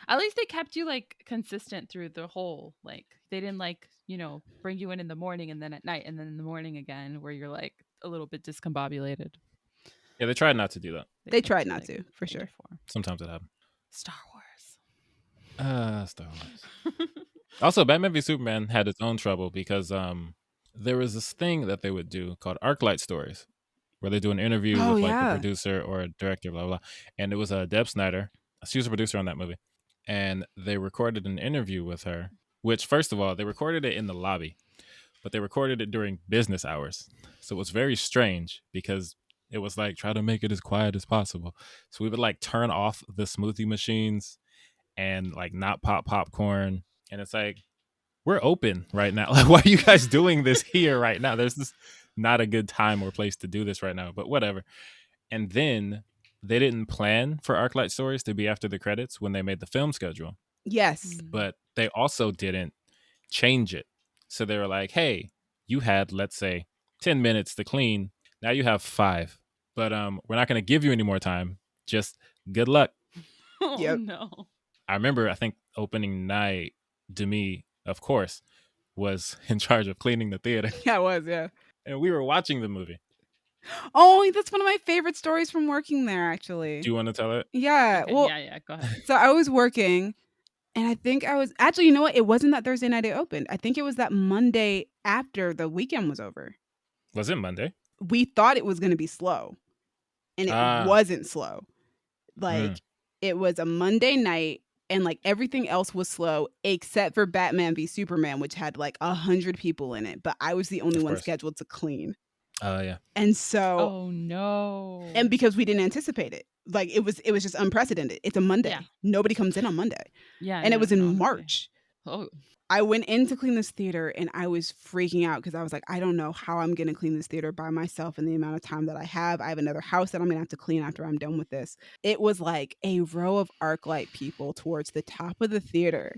Speaker 2: At least they kept you like consistent through the whole, like they didn't like, bring you in the morning and then at night and then in the morning again where you're like a little bit discombobulated.
Speaker 1: Yeah, they tried not to do that.
Speaker 3: They
Speaker 2: kept
Speaker 3: tried
Speaker 2: you,
Speaker 3: not
Speaker 2: like,
Speaker 3: to, for
Speaker 2: in your
Speaker 3: sure.
Speaker 2: form.
Speaker 1: Sometimes it happened.
Speaker 2: Star Wars.
Speaker 1: Star Wars. Also, Batman v Superman had its own trouble because there was this thing that they would do called ArcLight Stories, where they do an interview
Speaker 3: Oh,
Speaker 1: with like
Speaker 3: yeah.
Speaker 1: a producer or a director, blah blah. And it was Deb Snyder. She was a producer on that movie, and they recorded an interview with her. Which, first of all, they recorded it in the lobby, but they recorded it during business hours, so it was very strange because it was like try to make it as quiet as possible. So we would like turn off the smoothie machines and like not pop popcorn, and it's like we're open right now. Like, why are you guys doing this here right now? There's just not a good time or place to do this right now, but whatever. And then they didn't plan for ArcLight Stories to be after the credits when they made the film schedule,
Speaker 3: Yes.
Speaker 1: but they also didn't change it. So they were like, hey, you had, let's say, 10 minutes to clean. Now you have 5. But we're not going to give you any more time. Just good luck.
Speaker 2: Oh,
Speaker 3: Yep.
Speaker 2: no.
Speaker 1: I remember, I think opening night, Demi, of course, was in charge of cleaning the theater.
Speaker 3: Yeah, it was, yeah.
Speaker 1: And we were watching the movie.
Speaker 3: Oh, that's one of my favorite stories from working there, actually.
Speaker 1: Do you want to tell it?
Speaker 3: Yeah.
Speaker 2: Okay,
Speaker 3: Well,
Speaker 2: yeah, go ahead.
Speaker 3: so I was working, and I think I was actually, you know what? It wasn't that Thursday night it opened. I think it was that Monday after the weekend was over.
Speaker 1: Was it Monday?
Speaker 3: We thought it was going to be slow, and it wasn't slow. Like, it was a Monday night, and like everything else was slow except for Batman v Superman, which had like 100 people in it. But I was the only
Speaker 1: Of
Speaker 3: one
Speaker 1: course.
Speaker 3: scheduled to clean.
Speaker 1: Yeah.
Speaker 3: And so,
Speaker 2: Oh no.
Speaker 3: and because we didn't anticipate it, like it was just unprecedented. It's a Monday.
Speaker 2: Yeah.
Speaker 3: Nobody comes in on Monday.
Speaker 2: Yeah.
Speaker 3: And it was in
Speaker 2: honestly.
Speaker 3: March.
Speaker 2: Oh.
Speaker 3: I went in to clean this theater and I was freaking out because I was like, I don't know how I'm going to clean this theater by myself in the amount of time that I have. I have another house that I'm going to have to clean after I'm done with this. It was like a row of ArcLight people towards the top of the theater.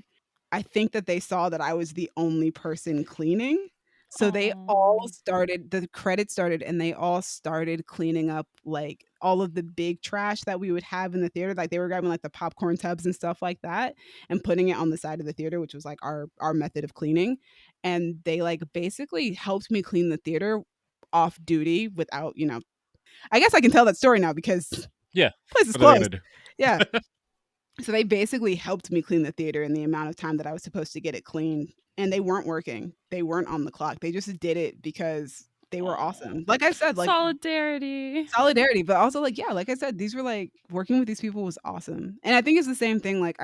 Speaker 3: I think that they saw that I was the only person cleaning. So they all started, the credits started, and they all started cleaning up like all of the big trash that we would have in the theater. Like they were grabbing like the popcorn tubs and stuff like that and putting it on the side of the theater, which was like our method of cleaning. And they like basically helped me clean the theater off duty without, I guess I can tell that story now because
Speaker 1: Yeah.
Speaker 3: place is
Speaker 1: What are they
Speaker 3: closed.
Speaker 1: gonna do?
Speaker 3: Yeah. So they basically helped me clean the theater in the amount of time that I was supposed to get it clean. And they weren't working. They weren't on the clock. They just did it because they were awesome. Like I said, like
Speaker 2: solidarity.
Speaker 3: but also like, yeah, like I said, these were like working with these people was awesome. And I think it's the same thing. Like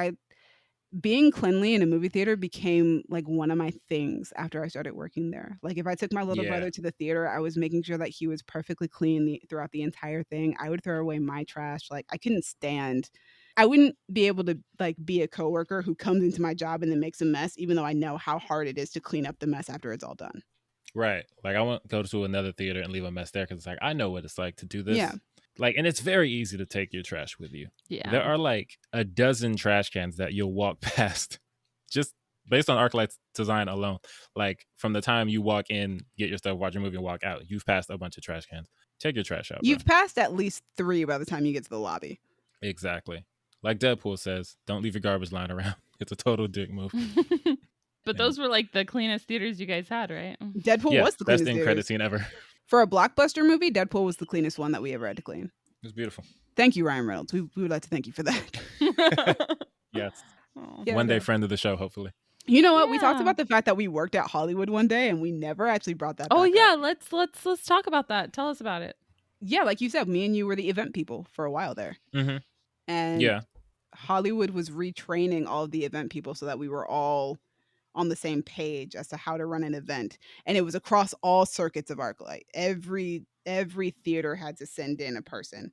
Speaker 3: being cleanly in a movie theater became like one of my things after I started working there. Like if I took my little
Speaker 1: Yeah.
Speaker 3: brother to the theater, I was making sure that he was perfectly clean throughout the entire thing. I would throw away my trash. Like I couldn't stand. I wouldn't be able to like be a coworker who comes into my job and then makes a mess, even though I know how hard it is to clean up the mess after it's all done.
Speaker 1: Right. Like I won't go to another theater and leave a mess there because it's like I know what it's like to do
Speaker 3: Yeah.
Speaker 1: this. Like, and it's very easy to take your trash with you. There
Speaker 2: Yeah.
Speaker 1: are like a dozen trash cans that you'll walk past, just based on ArcLight's design alone. Like from the time you walk in, get your stuff, watch your movie, and walk out, you've passed a bunch of trash cans. Take your trash out, bro.
Speaker 3: You've passed at least 3 by the time you get to the lobby.
Speaker 1: Exactly. Like Deadpool says, don't leave your garbage lying around. It's a total dick move.
Speaker 2: But
Speaker 1: And
Speaker 2: those were like the cleanest theaters you guys had, right?
Speaker 3: Deadpool
Speaker 1: yeah,
Speaker 3: was the
Speaker 1: best
Speaker 3: cleanest
Speaker 1: end credit
Speaker 3: theaters.
Speaker 1: scene ever. It
Speaker 3: For a blockbuster movie, Deadpool was the cleanest one that we ever had to clean.
Speaker 1: was beautiful.
Speaker 3: Thank you, Ryan Reynolds. We would like to thank you for that.
Speaker 1: Yes.
Speaker 2: Oh.
Speaker 3: Yeah,
Speaker 1: One day
Speaker 3: no.
Speaker 1: friend of the show, hopefully.
Speaker 3: You know what? We talked
Speaker 2: Yeah.
Speaker 3: about the fact that we worked at Hollywood one day and we never actually brought that
Speaker 2: Oh
Speaker 3: back
Speaker 2: yeah,
Speaker 3: up.
Speaker 2: let's talk about that. Tell us about it.
Speaker 3: Yeah, like you said, me and you were the event people for a while there.
Speaker 1: Mm-hmm.
Speaker 3: And
Speaker 1: Yeah.
Speaker 3: Hollywood was retraining all of the event people so that we were all on the same page as to how to run an event. And it was across all circuits of ArcLight. Every theater had to send in a person.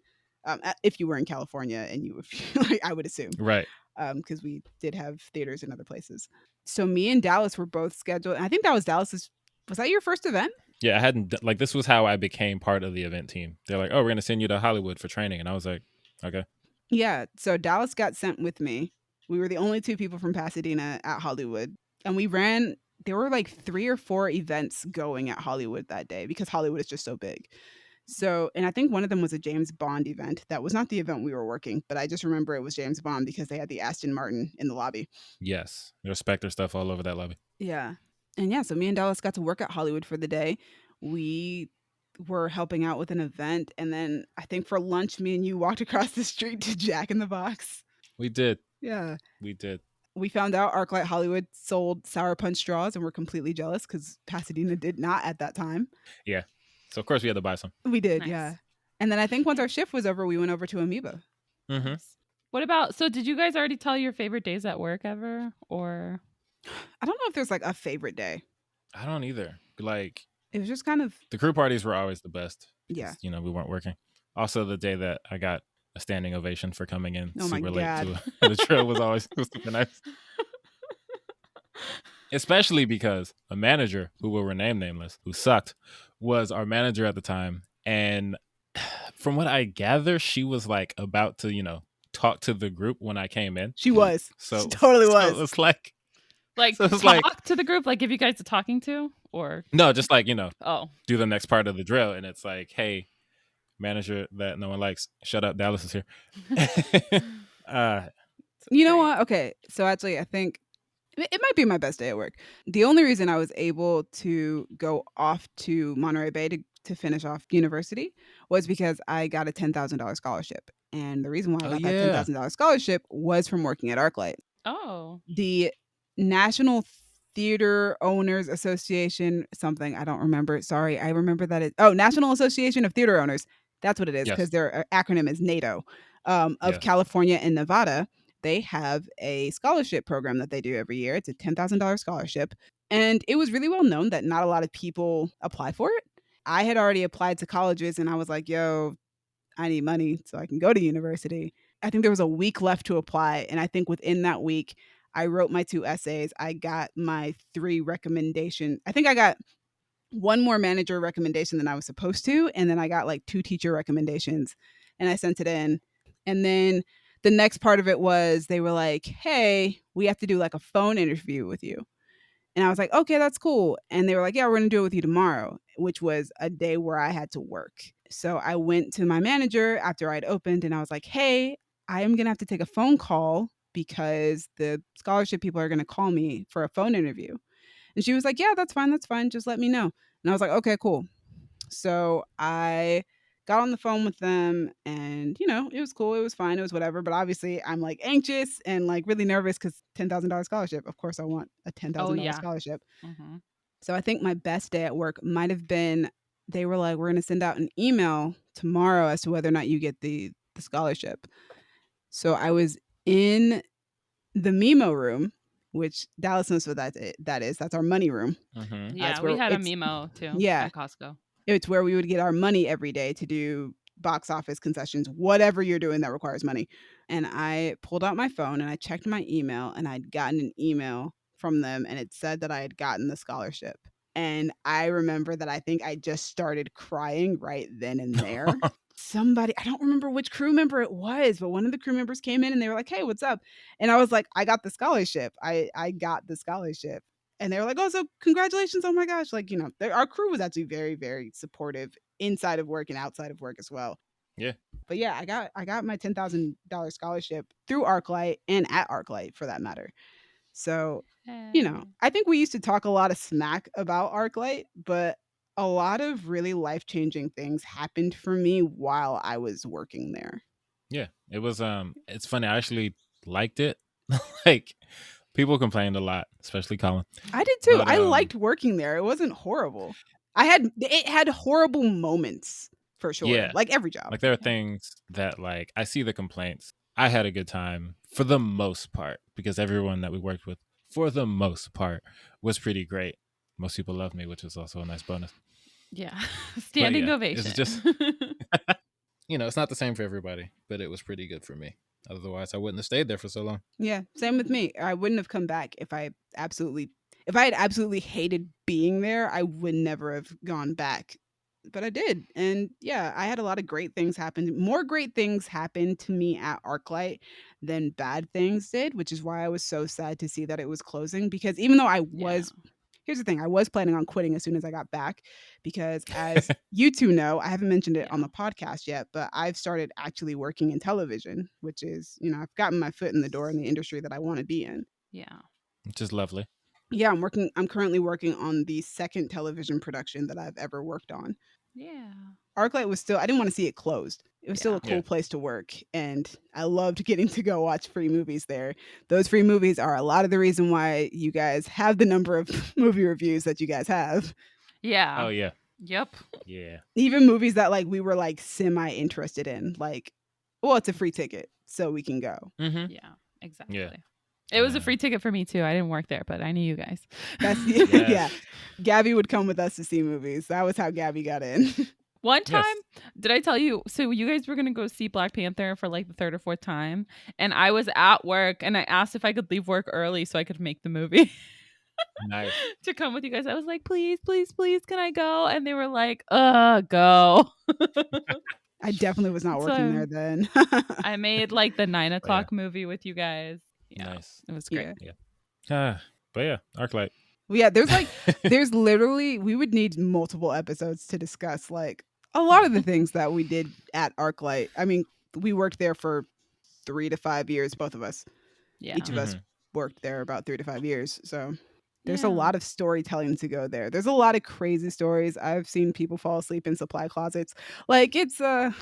Speaker 3: If you were in California and you would, like, I would assume.
Speaker 1: Right.
Speaker 3: Because we did have theaters in other places. So me and Dallas were both scheduled. And I think that was Dallas's. Was that your first event?
Speaker 1: Yeah, I hadn't like this was how I became part of the event team. They're like, "Oh, we're gonna send you to Hollywood for training," and I was like, "Okay."
Speaker 3: Yeah. So Dallas got sent with me. We were the only 2 people from Pasadena at Hollywood, and we ran. There were like 3 or 4 events going at Hollywood that day because Hollywood is just so big. So, and I think one of them was a James Bond event. That was not the event we were working, but I just remember it was James Bond because they had the Aston Martin in the lobby.
Speaker 1: Yes, there's Spectre stuff all over that lobby.
Speaker 3: Yeah. And yeah, so me and Dallas got to work at Hollywood for the day. We were helping out with an event. And then I think for lunch, me and you walked across the street to Jack in the Box.
Speaker 1: We did.
Speaker 3: Yeah.
Speaker 1: We did.
Speaker 3: We found out ArcLight Hollywood sold Sour Punch straws and we're completely jealous because Pasadena did not at that time.
Speaker 1: Yeah. So of course we had to buy some.
Speaker 3: We did,
Speaker 2: Nice.
Speaker 3: yeah. And then I think once our shift was over, we went over to Amoeba.
Speaker 1: Mm-hmm.
Speaker 2: Nice. What about, so did you guys already tell your favorite days at work ever? Or
Speaker 3: I don't know if there's like a favorite day.
Speaker 1: I don't either. Like
Speaker 3: It was just kind of,
Speaker 1: the crew parties were always the best.
Speaker 3: yeah.
Speaker 1: You know, we weren't working. Also, the day that I got a standing ovation for coming in
Speaker 3: Oh my
Speaker 1: super late
Speaker 3: God.
Speaker 1: to the drill was always super nice. Especially because a manager who will remain nameless, who sucked, was our manager at the time. And from what I gather, she was like about to, you know, talk to the group when I came in.
Speaker 3: She was.
Speaker 1: So
Speaker 3: She totally
Speaker 1: so
Speaker 3: was.
Speaker 1: it was like
Speaker 2: so
Speaker 1: it's
Speaker 2: talk
Speaker 1: like-
Speaker 2: to the group, like give you guys a talking to? Or
Speaker 1: no, just like, you know,
Speaker 2: oh.
Speaker 1: do the next part of the drill. And it's like, hey, manager that no one likes, shut up, Dallas is here.
Speaker 3: You know
Speaker 2: Great.
Speaker 3: what? Okay. So actually, I think it might be my best day at work. The only reason I was able to go off to Monterey Bay to finish off university was because I got a $10,000 scholarship. And the reason why I
Speaker 1: Oh,
Speaker 3: got
Speaker 1: yeah.
Speaker 3: that $10,000 scholarship was from working at ArcLight.
Speaker 2: Oh.
Speaker 3: The National Theater Owners Association, something, I don't remember. Sorry. I remember that National Association of Theater Owners. That's what it is
Speaker 1: Yes.
Speaker 3: because their acronym is NATO of
Speaker 1: Yes.
Speaker 3: California and Nevada. They have a scholarship program that they do every year. It's a $10,000 scholarship. And it was really well known that not a lot of people apply for it. I had already applied to colleges and I was like, yo, I need money so I can go to university. I think there was a week left to apply. And I think within that week, I wrote my 2 essays. I got my 3 recommendations. I think I got 1 more manager recommendation than I was supposed to. And then I got like 2 teacher recommendations and I sent it in. And then the next part of it was they were like, hey, we have to do like a phone interview with you. And I was like, okay, that's cool. And they were like, yeah, we're going to do it with you tomorrow, which was a day where I had to work. So I went to my manager after I'd opened and I was like, hey, I am going to have to take a phone call because the scholarship people are going to call me for a phone interview. And she was like, yeah, that's fine. That's fine. Just let me know. And I was like, okay, cool. So I got on the phone with them and, you know, it was cool. It was fine. It was whatever. But obviously I'm like anxious and like really nervous because $10,000 scholarship. Of course I want a $10,000 scholarship.
Speaker 2: Mm-hmm.
Speaker 3: So I think my best day at work might have been, they were like, we're going to send out an email tomorrow as to whether or not you get the scholarship. So I was in the Mimo room, which Dallas knows what that is. That's our money room.
Speaker 1: Mm-hmm.
Speaker 2: Yeah,
Speaker 3: It's
Speaker 2: we
Speaker 3: where
Speaker 2: had a
Speaker 3: it's
Speaker 2: Mimo too
Speaker 3: yeah,
Speaker 2: at Costco.
Speaker 3: it's where we would get our money every day to do box office concessions, whatever you're doing that requires money. And I pulled out my phone and I checked my email and I'd gotten an email from them and it said that I had gotten the scholarship. And I remember that I think I just started crying right then and there. Somebody, I don't remember which crew member it was, but one of the crew members came in and they were like, "Hey, what's up?" And I was like, "I got the scholarship. I got the scholarship." And they were like, "Oh, so congratulations. Oh my gosh." Like, our crew was actually very, very supportive inside of work and outside of work as well.
Speaker 1: Yeah.
Speaker 3: But yeah, I got my $10,000 scholarship through ArcLight and at ArcLight for that matter. So,
Speaker 2: Hey.
Speaker 3: I think we used to talk a lot of smack about ArcLight, but a lot of really life-changing things happened for me while I was working there.
Speaker 1: Yeah. It was it's funny, I actually liked it. Like people complained a lot, especially Colin.
Speaker 3: I did too.
Speaker 1: But
Speaker 3: I liked working there. It wasn't horrible. It had horrible moments for sure,
Speaker 1: yeah.
Speaker 3: like every job.
Speaker 1: Like there are things that like I see the complaints. I had a good time for the most part because everyone that we worked with for the most part was pretty great. Most people love me, which is also a nice bonus.
Speaker 2: Yeah.
Speaker 1: But
Speaker 2: Standing
Speaker 1: yeah,
Speaker 2: ovation.
Speaker 1: it's just it's not the same for everybody, but it was pretty good for me. Otherwise, I wouldn't have stayed there for so long.
Speaker 3: Yeah, same with me. I wouldn't have come back if I had absolutely hated being there, I would never have gone back. But I did. And yeah, I had a lot of great things happen. More great things happened to me at ArcLight than bad things did, which is why I was so sad to see that it was closing because even though
Speaker 2: Yeah.
Speaker 3: here's the thing, I was planning on quitting as soon as I got back because as you two know, I haven't mentioned it on
Speaker 2: Yeah.
Speaker 3: the podcast yet, but I've started actually working in television, which is, I've gotten my foot in the door in the industry that I want to be in.
Speaker 2: Yeah.
Speaker 1: Which is lovely.
Speaker 3: Yeah, I'm currently working on the second television production that I've ever worked on.
Speaker 2: Yeah.
Speaker 3: ArcLight was still I didn't want to see it closed. It was still
Speaker 2: Yeah.
Speaker 3: a cool
Speaker 1: Yeah.
Speaker 3: place to work and I loved getting to go watch free movies there. Those free movies are a lot of the reason why you guys have the number of movie reviews that you guys have.
Speaker 2: Yeah.
Speaker 1: Oh yeah.
Speaker 2: Yep.
Speaker 1: Yeah.
Speaker 3: Even movies that like we were like semi interested in, like, well, it's a free ticket, so we can go.
Speaker 1: Mm-hmm.
Speaker 2: Yeah. Exactly.
Speaker 1: Yeah.
Speaker 2: It was a free ticket for me too. I didn't work there, but I knew you guys.
Speaker 3: That's
Speaker 1: Yes.
Speaker 3: yeah. Gabby would come with us to see movies. That was how Gabby got in.
Speaker 2: One time,
Speaker 1: Yes.
Speaker 2: did I tell you? So you guys were gonna go see Black Panther for like the third or fourth time, and I was at work, and I asked if I could leave work early so I could make the movie
Speaker 1: Nice.
Speaker 2: to come with you guys. I was like, please, please, please, can I go? And they were like, go.
Speaker 3: I definitely was not working there
Speaker 2: So
Speaker 3: then.
Speaker 2: I made like the 9
Speaker 1: yeah.
Speaker 2: o'clock movie with you guys. Yeah,
Speaker 1: Nice.
Speaker 2: it was great.
Speaker 3: Yeah.
Speaker 1: But yeah, ArcLight.
Speaker 3: Well, yeah, there's literally we would need multiple episodes to discuss like a lot of the things that we did at ArcLight. I mean, we worked there for 3 to 5 years, both of us.
Speaker 2: Yeah.
Speaker 3: Each of us
Speaker 1: Mhm.
Speaker 3: worked there about 3 to 5 years. So there's a
Speaker 2: Yeah.
Speaker 3: lot of storytelling to go there. There's a lot of crazy stories. I've seen people fall asleep in supply closets. Like it's there's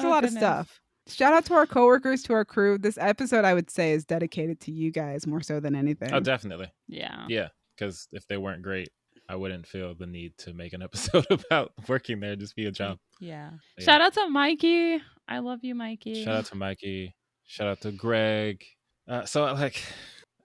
Speaker 3: a
Speaker 2: Oh,
Speaker 3: lot of
Speaker 2: goodness.
Speaker 3: stuff. Shout out to our coworkers, to our crew. This episode I would say is dedicated to you guys more so than anything.
Speaker 1: Oh, definitely.
Speaker 2: Yeah.
Speaker 1: Yeah, because if they weren't great, I wouldn't feel the need to make an episode about working there. Just be a job.
Speaker 2: Yeah.
Speaker 1: Yeah.
Speaker 2: Shout out to Mikey. I love you, Mikey.
Speaker 1: Shout out to Mikey. Shout out to Greg. So like,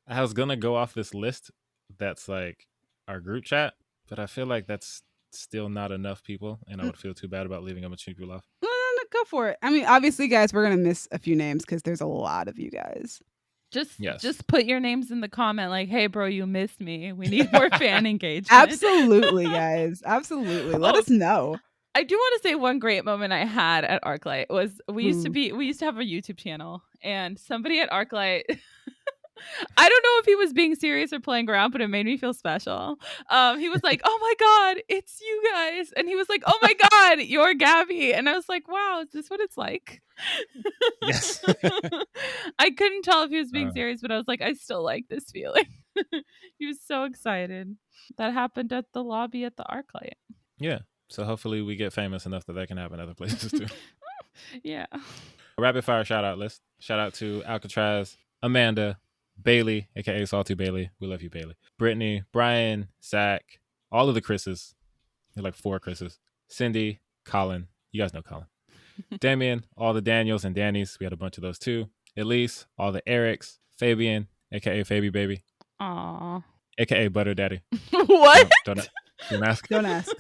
Speaker 1: I was gonna go off this list that's like our group chat, but I feel like that's still not enough people, and I would feel too bad about leaving a bunch of people off.
Speaker 3: No, go for it. I mean, obviously, guys, we're gonna miss a few names because there's a lot of you guys.
Speaker 1: Yes.
Speaker 2: Just put your names in the comment like, hey bro, you missed me. We need more fan engagement.
Speaker 3: Absolutely, guys. Absolutely. Let
Speaker 2: Oh,
Speaker 3: us know.
Speaker 2: I do want to say one great moment I had at ArcLight was we used to have a YouTube channel and somebody at ArcLight I don't know if he was being serious or playing around, but it made me feel special. He was like, "Oh my god, it's you guys," and he was like, "Oh my god, you're Gabby," and I was like, "Wow, is this what it's like?"
Speaker 1: Yes.
Speaker 2: I couldn't tell if he was being serious, but I was like, I still like this feeling. He was so excited. That happened at the lobby at the ArcLight.
Speaker 1: Yeah. So hopefully we get famous enough that can happen other places too.
Speaker 2: Yeah.
Speaker 1: Rapid fire shout out list. Shout out to Alcatraz, Amanda, Bailey, aka Salty Bailey. We love you, Bailey. Brittany, Brian, Zach, all of the Chris's. There are like 4 Chris's. Cindy, Colin. You guys know Colin. Damien, all the Daniels and Dannies. We had a bunch of those too. Elise, all the Erics, Fabian, aka Fabi Baby,
Speaker 2: Aw.
Speaker 1: aka Butter Daddy.
Speaker 2: What?
Speaker 1: Don't ask.
Speaker 3: Don't ask.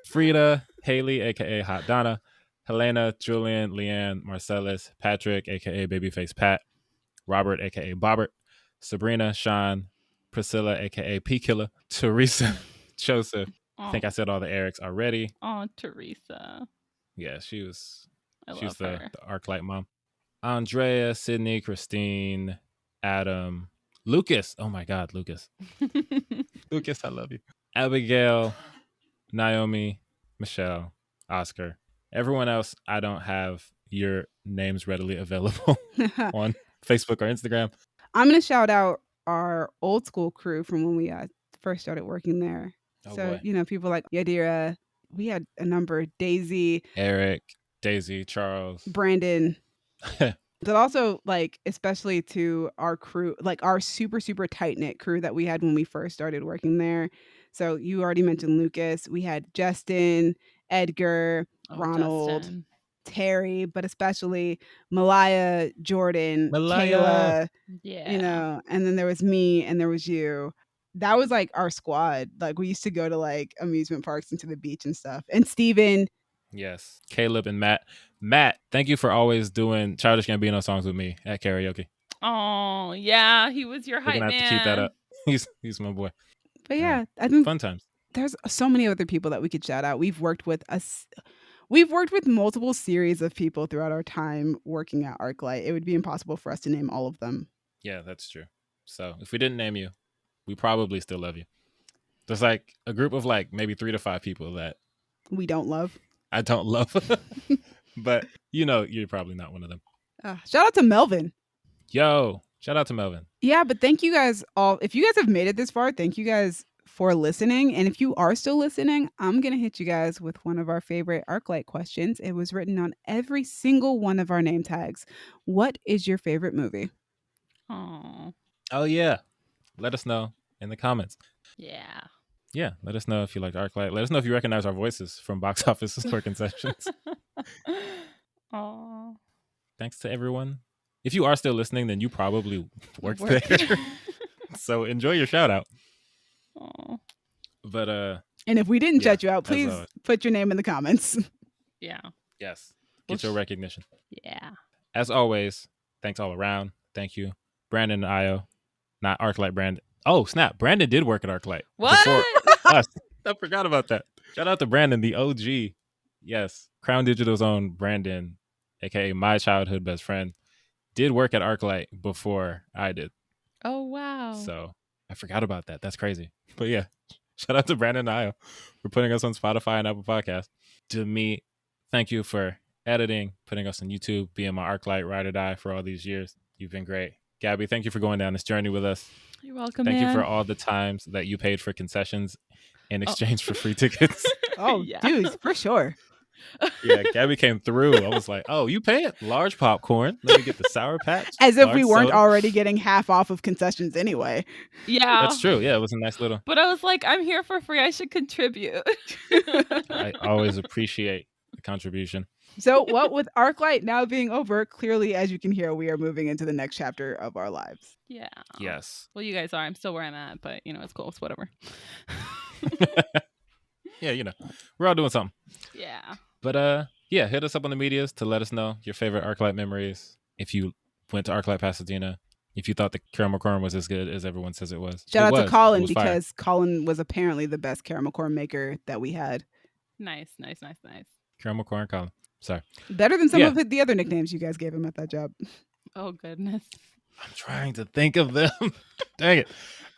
Speaker 1: Frida, Haley, aka Hot Donna, Helena, Julian, Leanne, Marcellus, Patrick, aka Babyface Pat, Robert, aka Bobbert, Sabrina, Sean, Priscilla, aka P Killer, Teresa, Joseph. I think I said all the Erics already.
Speaker 2: Oh, Teresa.
Speaker 1: Yeah, she was
Speaker 2: I love her.
Speaker 1: the ArcLight mom. Andrea, Sydney, Christine, Adam, Lucas. Oh my God, Lucas. Lucas, I love you. Abigail, Naomi, Michelle, Oscar. Everyone else, I don't have your names readily available on Facebook or Instagram.
Speaker 3: I'm going to shout out our old school crew from when we first started working there.
Speaker 1: Oh,
Speaker 3: So,
Speaker 1: boy.
Speaker 3: you know, people like Yadira, we had a number, Daisy,
Speaker 1: Eric, Daisy, Charles,
Speaker 3: Brandon. But also, like, especially to our crew, like our super, super tight knit crew that we had when we first started working there. So you already mentioned Lucas. We had Justin, Edgar, Ronald,
Speaker 2: Justin.
Speaker 3: Terry, but especially Malaya, Jordan,
Speaker 1: Malaya.
Speaker 3: Kayla,
Speaker 2: Yeah.
Speaker 3: you know, and then there was me and there was you. That was like our squad. Like we used to go to like amusement parks and to the beach and stuff. And Steven.
Speaker 1: Yes. Caleb and Matt. Matt, thank you for always doing Childish Gambino songs with me at karaoke.
Speaker 2: Oh, yeah. He was your
Speaker 1: We're
Speaker 2: hype
Speaker 1: gonna
Speaker 2: man.
Speaker 1: have to keep that up. He's my boy.
Speaker 3: But yeah, I think
Speaker 1: fun times.
Speaker 3: There's so many other people that we could shout out. We've worked with multiple series of people throughout our time working at ArcLight. It would be impossible for us to name all of them.
Speaker 1: Yeah, that's true. So if we didn't name you, we probably still love you. There's like a group of like maybe 3 to 5 people that
Speaker 3: we don't love.
Speaker 1: I don't love. But you know, you're probably not one of them.
Speaker 3: Shout out to Melvin.
Speaker 1: Yo, shout out to Melvin.
Speaker 3: Yeah, but thank you guys all. If you guys have made it this far, thank you guys for listening. And if you are still listening, I'm going to hit you guys with one of our favorite ArcLight questions. It was written on every single one of our name tags. What is your favorite movie?
Speaker 2: Oh,
Speaker 1: yeah. Let us know in the comments.
Speaker 2: Yeah.
Speaker 1: Yeah, let us know if you liked ArcLight. Let us know if you recognize our voices from box office or concessions.
Speaker 2: Oh.
Speaker 1: Thanks to everyone. If you are still listening, then you probably worked there. So enjoy your shout out.
Speaker 2: Oh.
Speaker 1: But
Speaker 3: and if we didn't shout you out, please put your name in the comments.
Speaker 2: Yeah.
Speaker 1: Yes. Get your recognition.
Speaker 2: Yeah.
Speaker 1: As always, thanks all around. Thank you. Brandon and Io. Not ArcLight Brandon. Oh, snap. Brandon did work at ArcLight.
Speaker 2: What?
Speaker 1: Before us. I forgot about that. Shout out to Brandon, the OG. Yes. Crown Digital's own Brandon, aka my childhood best friend, did work at ArcLight before I did.
Speaker 2: Oh, wow.
Speaker 1: So I forgot about that. That's crazy. But yeah, shout out to Brandon and Io for putting us on Spotify and Apple Podcasts. To me, thank you for editing, putting us on YouTube, being my ArcLight ride or die for all these years. You've been great. Gabby, thank you for going down this journey with us.
Speaker 2: You're welcome,
Speaker 1: Thank
Speaker 2: man.
Speaker 1: you for all the times that you paid for concessions in exchange for free tickets.
Speaker 3: Oh,
Speaker 2: Yeah.
Speaker 3: dude, for sure.
Speaker 1: Yeah, Gabby came through. I was like, oh, you pay it? Large popcorn. Let me get the Sour Patch.
Speaker 3: As if we weren't
Speaker 1: soda.
Speaker 3: already getting half off of concessions anyway.
Speaker 2: Yeah.
Speaker 1: That's true. Yeah, it was a nice little.
Speaker 2: But I was like, I'm here for free. I should contribute.
Speaker 1: I always appreciate the contribution.
Speaker 3: So, what with ArcLight now being over, clearly, as you can hear, we are moving into the next chapter of our lives.
Speaker 2: Yeah.
Speaker 1: Yes.
Speaker 2: Well, you guys are. I'm still where I'm at, but you know, it's cool. It's whatever.
Speaker 1: Yeah, you know, we're all doing something.
Speaker 2: Yeah.
Speaker 1: But yeah, hit us up on the medias to let us know your favorite ArcLight memories. If you went to ArcLight Pasadena, if you thought the caramel corn was as good as everyone says it was.
Speaker 3: Shout out to Colin
Speaker 1: It was fire.
Speaker 3: because Colin was apparently the best caramel corn maker that we had.
Speaker 2: Nice.
Speaker 1: Caramel corn Colin. Sorry.
Speaker 3: Better than some of the other nicknames you guys gave him at that job.
Speaker 2: Oh, goodness.
Speaker 1: I'm trying to think of them. Dang it.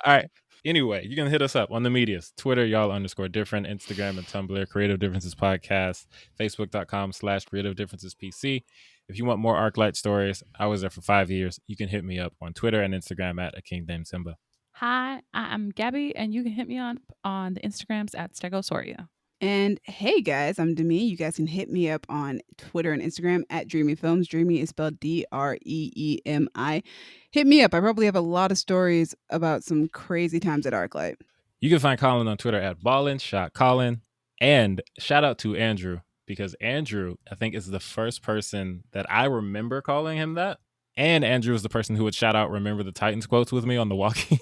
Speaker 1: All right. Anyway, you can hit us up on the medias. Twitter, y'all_different. Instagram and Tumblr, Creative Differences Podcast. Facebook.com/Creative Differences PC. If you want more ArcLight stories, I was there for 5 years. You can hit me up on Twitter and Instagram at A King Named Simba.
Speaker 2: Hi, I'm Gabby, and you can hit me on the Instagrams at Stegosaurus.
Speaker 3: And hey guys, I'm Demi. You guys can hit me up on Twitter and Instagram at Dreamy Films. Dreamy is spelled DREEMI. Hit me up. I probably have a lot of stories about some crazy times at ArcLight.
Speaker 1: You can find Colin on Twitter at BallinShotColin. And shout out to Andrew, because Andrew, I think, is the first person that I remember calling him that. And Andrew was the person who would shout out "Remember the Titans" quotes with me on the walkie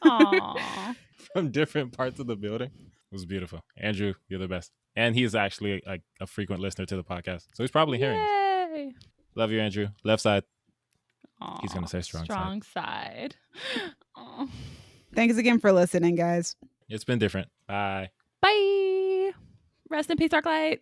Speaker 2: Aww.
Speaker 1: from different parts of the building. It was beautiful. Andrew, you're the best. And he's actually a frequent listener to the podcast. So he's probably hearing this.
Speaker 2: Yay.
Speaker 1: Love you, Andrew. Left side.
Speaker 2: Aw,
Speaker 1: He's going to say strong
Speaker 2: side. Aw.
Speaker 3: Thanks again for listening, guys.
Speaker 1: It's been different. Bye.
Speaker 2: Bye. Rest in peace, ArcLight.